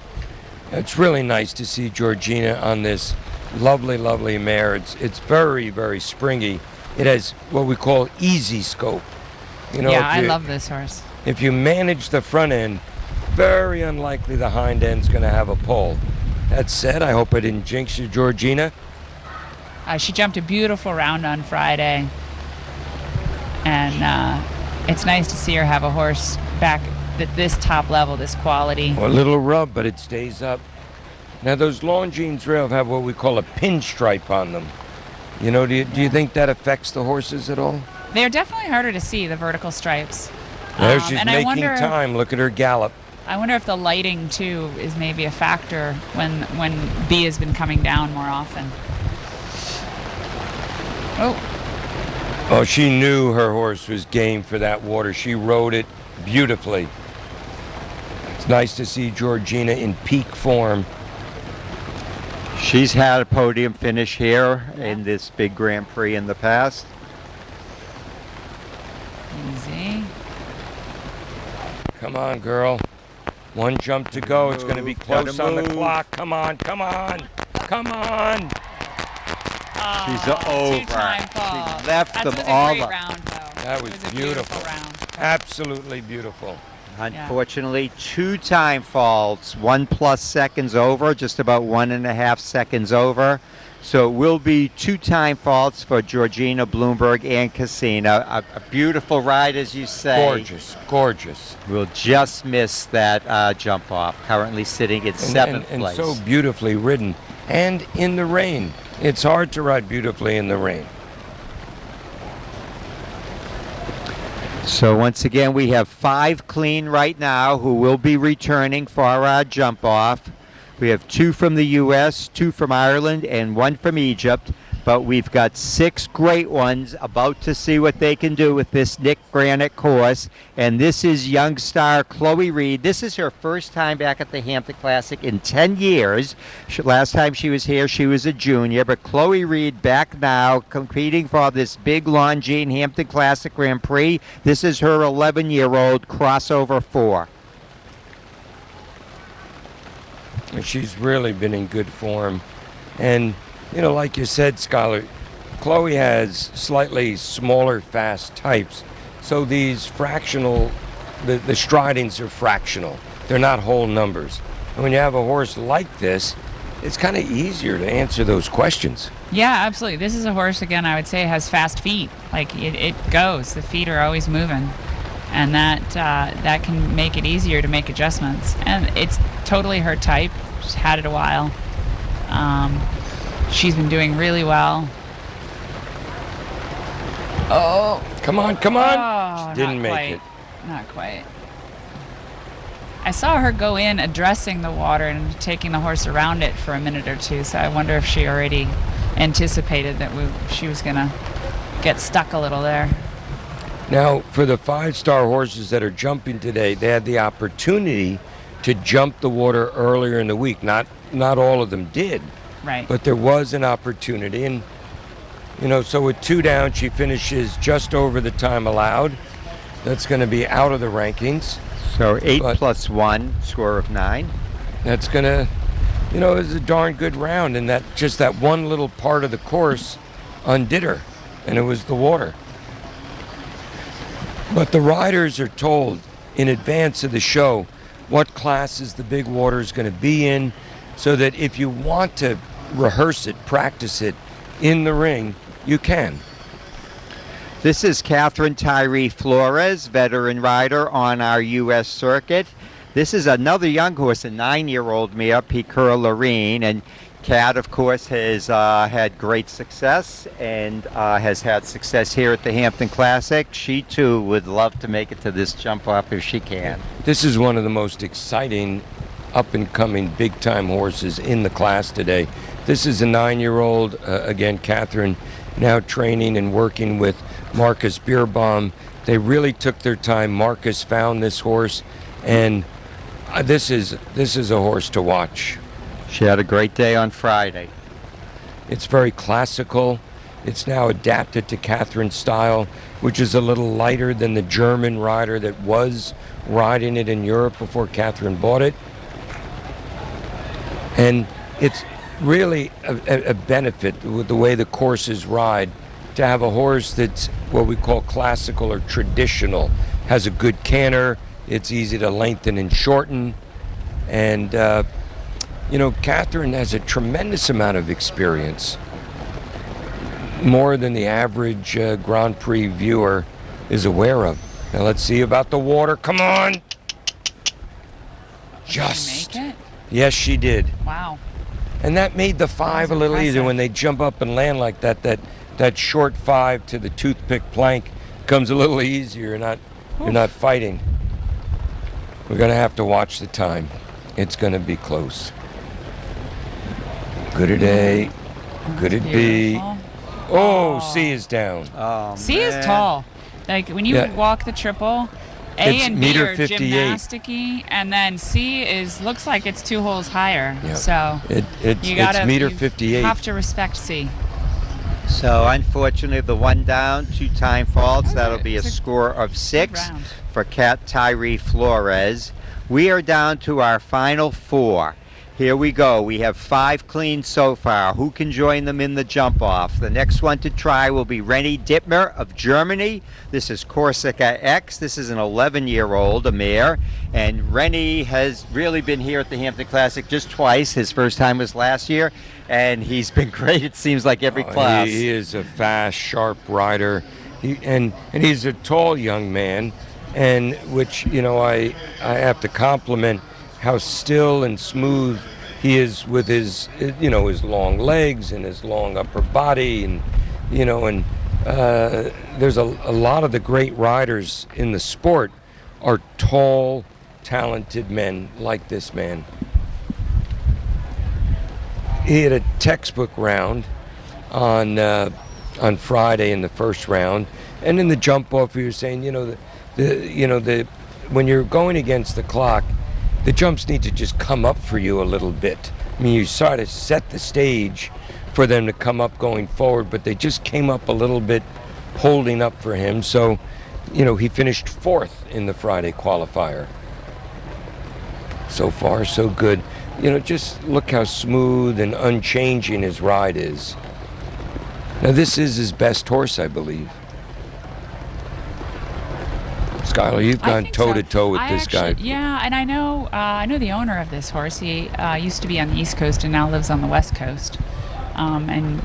It's really nice to see Georgina on this lovely, lovely mare. It's very, very springy. It has what we call easy scope. You know, yeah, I love this horse. If you manage the front end, very unlikely the hind end's going to have a pull. That said, I hope I didn't jinx you, Georgina. She jumped a beautiful round on Friday, and it's nice to see her have a horse back at this top level, this quality. Well, a little rub, but it stays up. Now, those Longines rail have what we call a pinstripe on them. You know, do you think that affects the horses at all? They're definitely harder to see, the vertical stripes. There she's and making time. Look at her gallop. I wonder if the lighting, too, is maybe a factor when B has been coming down more often. Oh, she knew her horse was game for that water. She rode it beautifully. It's nice to see Georgina in peak form. She's had a podium finish here in this big Grand Prix in the past. Easy. Come on, girl. One jump to go. It's going to be close on the clock. Come on, come on, come on. She's over. Two-time fall. She left That them was all a great up. round, though. That was It was a beautiful. round. Absolutely beautiful. Unfortunately, 2 time faults, 1+ seconds over, just about 1.5 seconds over. So it will be 2 time faults for Georgina Bloomberg and Casino. A beautiful ride, as you say. Gorgeous, gorgeous. We'll just miss that jump off. Currently sitting at 7th and place. so beautifully ridden. and in the rain. It's hard to ride beautifully in the rain. So once again, we have 5 clean right now who will be returning for our jump off. We have 2 from the U.S., 2 from Ireland, and 1 from Egypt. But we've got 6 great ones about to see what they can do with this Nick Granite course. And this is young star Chloe Reed. This is her first time back at the Hampton Classic in 10 years. Last time she was here, she was a junior. But Chloe Reed back now competing for this big Longines Hampton Classic Grand Prix. This is her 11-year-old crossover 4. And she's really been in good form. And you know, like you said, Skylar, Chloe has slightly smaller fast types. So these fractional, the stridings are fractional. They're not whole numbers. And when you have a horse like this, it's kind of easier to answer those questions. Yeah, absolutely. This is a horse, again, I would say has fast feet. Like it goes. The feet are always moving. And that can make it easier to make adjustments. And it's totally her type. She's had it a while. She's been doing really well. Oh. Come on, come on. Oh, She didn't make it. Not quite. I saw her go in addressing the water and taking the horse around it for a minute or two, so I wonder if she already anticipated that she was going to get stuck a little there. Now, for the 5-star horses that are jumping today, they had the opportunity to jump the water earlier in the week. Not all of them did. Right. But there was an opportunity, and you know, so with 2 down, she finishes just over the time allowed. That's going to be out of the rankings. So 8 plus 1, score of 9. That's going to, you know, it was a darn good round, and that just that one little part of the course undid her, and it was the water. But the riders are told in advance of the show what classes the big water is going to be in, so that if you want to rehearse it, practice it in the ring, you can. This is Catherine Tyree Flores, veteran rider on our U.S. circuit. This is another young horse, a 9-year-old mare, Piqueur Lorene. And Cat, of course, has had great success and has had success here at the Hampton Classic. She, too, would love to make it to this jump off if she can. This is one of the most exciting up-and-coming big-time horses in the class today. This is a 9-year-old, again, Catherine, now training and working with Marcus Beerbaum. They really took their time. Marcus found this horse, and this is a horse to watch. She had a great day on Friday. It's very classical. It's now adapted to Catherine's style, which is a little lighter than the German rider that was riding it in Europe before Catherine bought it. And it's really a benefit with the way the courses ride to have a horse that's what we call classical or traditional. Has a good canter, it's easy to lengthen and shorten, and you know, Catherine has a tremendous amount of experience, more than the average Grand Prix viewer is aware of. Now let's see about the water. Come on! Just. Did she make it? Yes, she did. Wow. And that made the 5 a little easier when they jump up and land like that. That short 5 to the toothpick plank comes a little easier. You're not fighting. We're going to have to watch the time. It's going to be close. Could it A? Could it B? Oh, C is down. Oh, C is tall. Like when you walk the triple, A It's and B meter are 58. gymnasticy, and then C looks like it's 2 holes higher. Yeah. So it's meter 58. You have to respect C. So unfortunately, the 1 down, 2 time faults. That'll be a score of 6 for Cat Tyree Flores. We are down to our final 4. Here we go. We have 5 clean so far. Who can join them in the jump off? The next one to try will be Rennie Dittmer of Germany. This is Corsica X. This is an 11-year-old, a mare. And Rennie has really been here at the Hampton Classic just twice. His first time was last year, and he's been great, it seems like, every class. He is a fast, sharp rider. And he's a tall young man, and which, you know, I have to compliment how still and smooth he is with his, his long legs and his long upper body, and there's a lot of the great riders in the sport are tall, talented men like this man. He had a textbook round on Friday in the first round, and in the jump off, he was saying, when you're going against the clock, the jumps need to just come up for you a little bit. I mean, you sort of set the stage for them to come up going forward, but they just came up a little bit, holding up for him. So, he finished 4th in the Friday qualifier. So far, so good. Just look how smooth and unchanging his ride is. Now, this is his best horse, I believe. Skylar, you've gone toe-to-toe with this guy. Yeah, and I know the owner of this horse. He used to be on the East Coast and now lives on the West Coast. And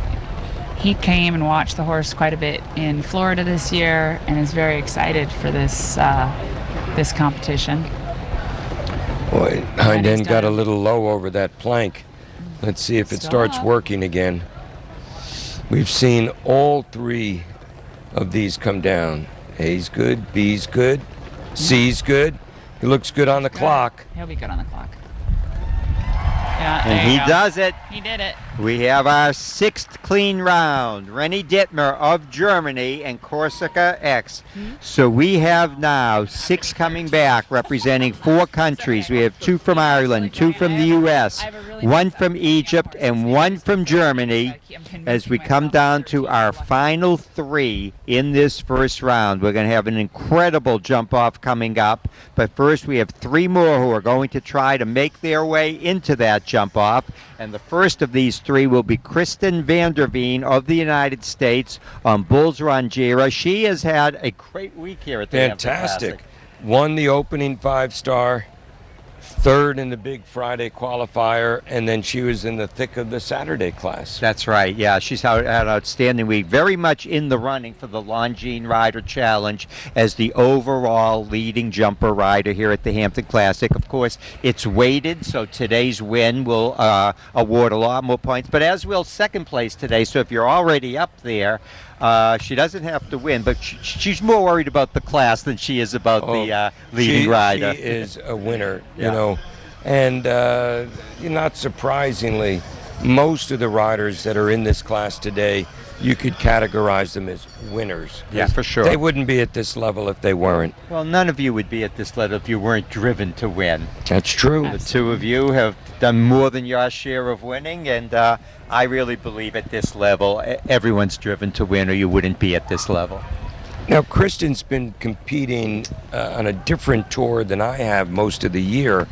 he came and watched the horse quite a bit in Florida this year and is very excited for this competition. Boy, hind end got a little low over that plank. Let's see if it starts working again. We've seen all 3 of these come down. A's good, B's good, C's good. He looks good on the clock. He'll be good on the clock. Yeah, and he does it. He did it. We have our 6th clean round. Rennie Dittmer of Germany and Corsica X. So we have now 6 coming back representing 4 countries. We have 2 from Ireland, 2 from the U.S., 1 from Egypt, and 1 from Germany. As we come down to our final 3 in this first round, we're going to have an incredible jump-off coming up. But first, we have 3 more who are going to try to make their way into that jump-off. And the first of these 3 will be Kristen Vanderveen of the United States on Bulls Rangira. She has had a great week here at the Hampton Fantastic. Classic. Won the opening 5-star, 3rd in the big Friday qualifier, and then she was in the thick of the Saturday class. That's right, yeah. She's had an outstanding week. Very much in the running for the Longines Rider Challenge as the overall leading jumper rider here at the Hampton Classic. Of course, it's weighted, so today's win will award a lot more points. But as will second place today, so if you're already up there, she doesn't have to win, but she's more worried about the class than she is about the leading rider. She is a winner, and not surprisingly, most of the riders that are in this class today, you could categorize them as winners. Yeah, for sure. They wouldn't be at this level if they weren't. Well, none of you would be at this level if you weren't driven to win. That's true. The 2 of you have done more than your share of winning, and I really believe at this level, everyone's driven to win or you wouldn't be at this level. Now, Kristen's been competing on a different tour than I have most of the year.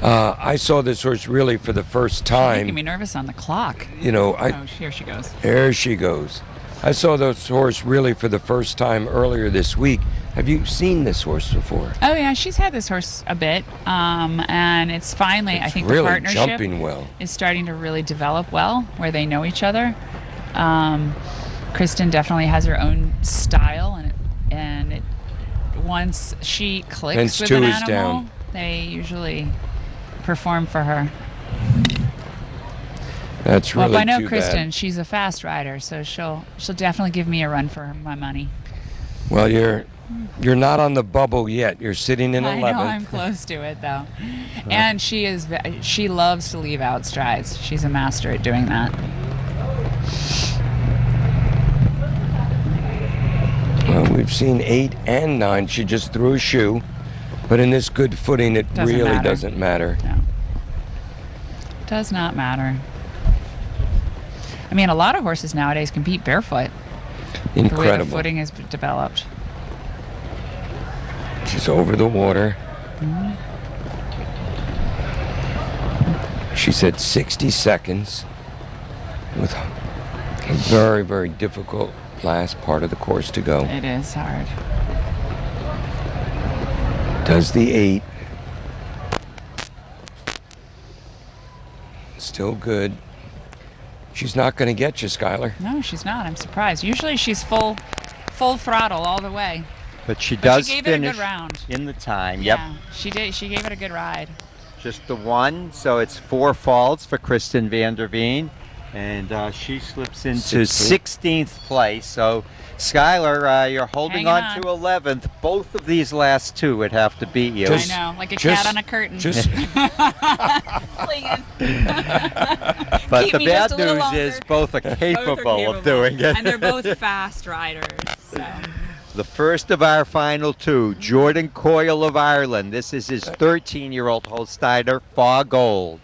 I saw this horse really for the first time. She's making me nervous on the clock. Here she goes. There she goes. I saw this horse really for the first time earlier this week. Have you seen this horse before? Oh yeah, she's had this horse a bit, and it's finally, I think, really the partnership jumping well. Is starting to really develop well, where they know each other. Kristen definitely has her own style, and once she clicks with an animal, they usually perform for her. That's really well, if I know too Kristen, bad. she's a fast rider, so she'll definitely give me a run for my money. Well, you're not on the bubble yet. You're sitting in 11th. I know, I'm close to it though. And she loves to leave out strides. She's a master at doing that. Well, we've seen 8 and 9. She just threw a shoe, but in this good footing, it really doesn't matter. No. Does not matter. I mean, a lot of horses nowadays compete barefoot. Incredible. The way the footing is developed. She's over the water. Mm-hmm. She said 60 seconds with a very, very difficult last part of the course to go. It is hard. Does the 8. Still good. She's not going to get you, Skylar. No, she's not. I'm surprised. Usually she's full throttle all the way. But she does she gave finish it a good round. in the time. Yeah, she did. She gave it a good ride. Just the one, so it's 4 faults for Kristen van der Veen, and she slips into 16th place. So, Skylar, you're holding Hanging on to 11th. Both of these last two would have to beat you. I know, like a cat on a curtain. Just Clinging. But Keep the me just bad a little news longer. is both are capable of doing it. And they're both fast riders. So. The first of our final two, Jordan Coyle of Ireland. This is his 13-year-old Holsteiner, Far Gold.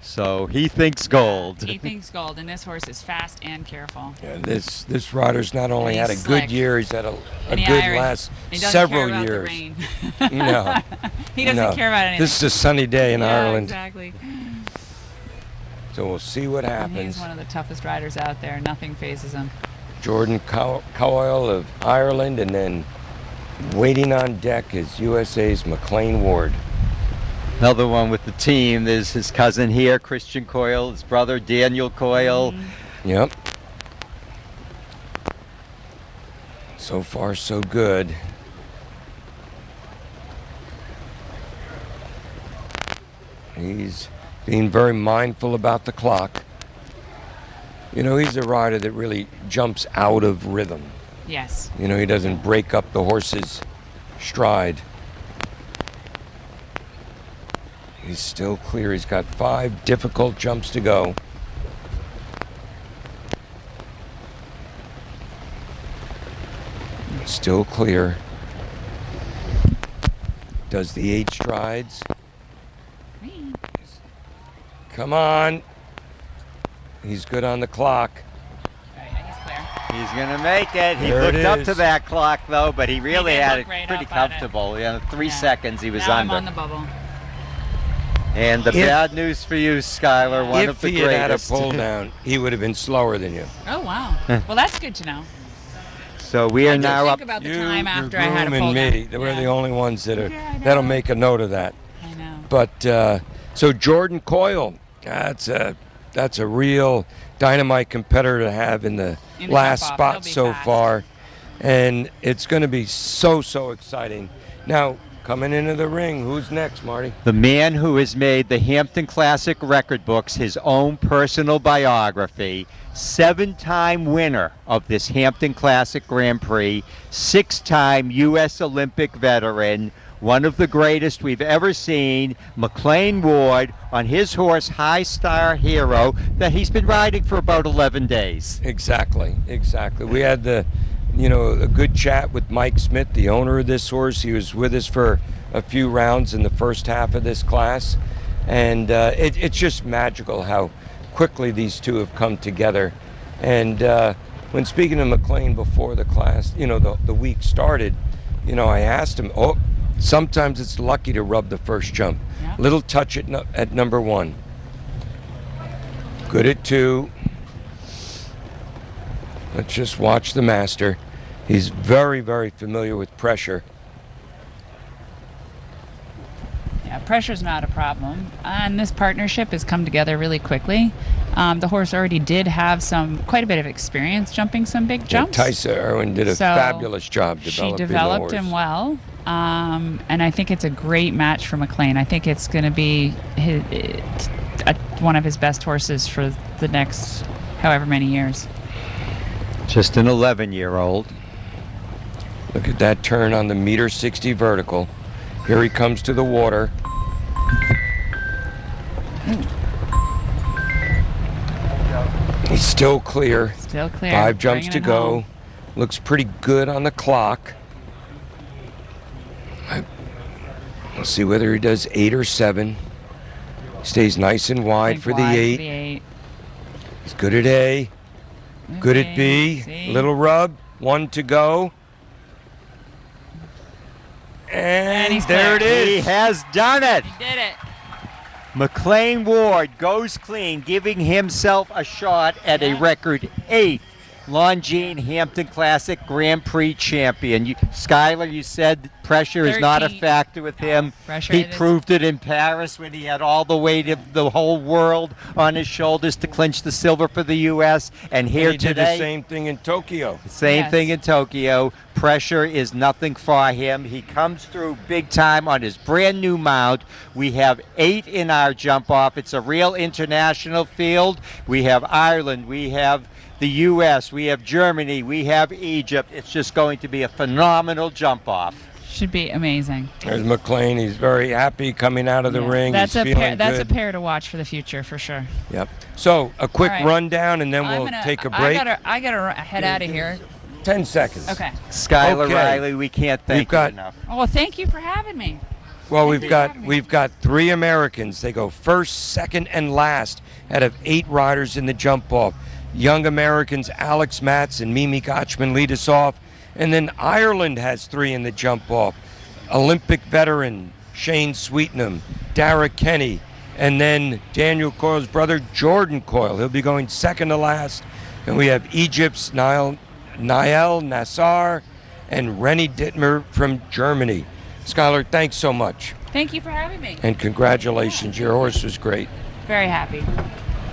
So he thinks gold. He thinks gold, and this horse is fast and careful. Yeah, this rider's not only And had a he's good slick. year, he's had a And good he last doesn't several care about years. The rain. No, He doesn't no. care about anything. This is a sunny day in yeah, Ireland, Exactly. so we'll see what And happens. he's one of the toughest riders out there. Nothing phases him. Jordan Coyle of Ireland, and then waiting on deck is USA's McLean Ward. Another one with the team. There's his cousin here, Christian Coyle, his brother, Daniel Coyle. Yep. So far, so good. He's being very mindful about the clock. You know, he's a rider that really jumps out of rhythm. Yes. You know, he doesn't break up the horse's stride. He's still clear. He's got 5 difficult jumps to go. Still clear. Does the 8 strides. Come on. He's good on the clock. He's going to make it. He There it looked up is. to that clock, though, but he really did had look it right pretty up at it. comfortable. You know, 3 Yeah. seconds he was Now under. I'm on the bubble. And the If- bad news for you, Skylar, one If of the he had had a greatest. pull down, he would have been slower than you. Oh, wow. Well, that's good to know. So we are I did now think up. about the You, time your after I had a groom, pull and me, down. we're Yeah. the only ones that are Yeah, I know. that'll make a note of that. I know. But so Jordan Coyle, that's a real dynamite competitor to have in the In the last jump off. spot He'll be so fast. far, and it's going to be so exciting. Now coming into the ring, who's next, Marty? The man who has made the Hampton Classic record books his own personal biography, 7-time winner of this Hampton Classic Grand Prix, 6-time U.S. Olympic veteran, one of the greatest we've ever seen, McLean Ward, on his horse High Star Hero that he's been riding for about 11 days. Exactly. We had a good chat with Mike Smith, the owner of this horse. He was with us for a few rounds in the first half of this class, and it's just magical how quickly these two have come together. And when speaking to McLean before the class, the week started, I asked him, sometimes it's lucky to rub the first jump. Yeah. Little touch at number 1. Good at 2. Let's just watch the master. He's very, very familiar with pressure. Yeah, pressure's not a problem. And this partnership has come together really quickly. The horse already did have quite a bit of experience jumping some big jumps. Tysa Irwin did a So fabulous job developing She developed the horse. him well. And I think it's a great match for McLean. I think it's going to be one of his best horses for the next however many years. Just an 11-year-old. Look at that turn on the 1.60 vertical. Here he comes to the water. He's still clear. Still clear. 5 jumps Bringing to it go. home. Looks pretty good on the clock. We'll see whether he does 8 or 7. Stays nice and wide Think for the wide 8. For the 8. He's good at A. Good at B. See? Little rub. 1 to go. And he's there it clear. is. He has done it. He did it. McLean Ward goes clean, giving himself a shot at a record 8th Longines Hampton Classic Grand Prix champion. Skylar, you said pressure is not a 13. factor with him. Pressure He it is. proved it in Paris when he had all the weight of the whole world on his shoulders to clinch the silver for the U.S. And here He did today, the same thing in Tokyo. same Yes. thing in Tokyo. Pressure is nothing for him. He comes through big time on his brand new mount. We have 8 in our jump off. It's a real international field. We have Ireland, we have the U.S., we have Germany, we have Egypt. It's just going to be a phenomenal jump off. Should be amazing. There's McLean. He's very happy coming out of the ring. That's He's a feeling pair, that's a good. pair to watch for the future for sure. Yep. So a quick All right. rundown, and then we'll take a break. I gotta head out of here. 10 seconds. Okay. Skylar Okay. Riley, we can't thank We've got- you enough. Oh, well, thank you for having me. Well, Thank you for having me. we've got 3 Americans. They go first, second, and last out of 8 riders in the jump off. Young Americans Alex Matz and Mimi Gotchman lead us off, and then Ireland has 3 in the jump off. Olympic veteran Shane Sweetnam, Dara Kenny, and then Daniel Coyle's brother Jordan Coyle. He'll be going second to last, and we have Egypt's Niall Nassar and Rennie Dittmer from Germany. Skylar, thanks so much, Thank you for having me. and congratulations. Your horse was great. Very happy.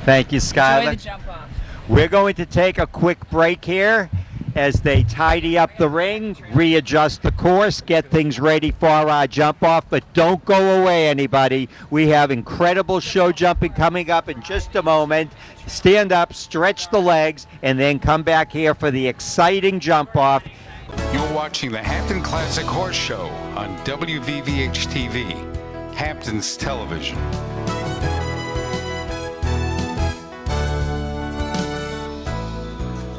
Thank you, Enjoy Skylar. the jump off. We're going to take a quick break here as they tidy up the ring, readjust the course, get things ready for our jump off, but don't go away, anybody. We have incredible show jumping coming up in just a moment. Stand up, stretch the legs, and then come back here for the exciting jump off. You're watching the Hampton Classic Horse Show on WVVH-TV, Hampton's television.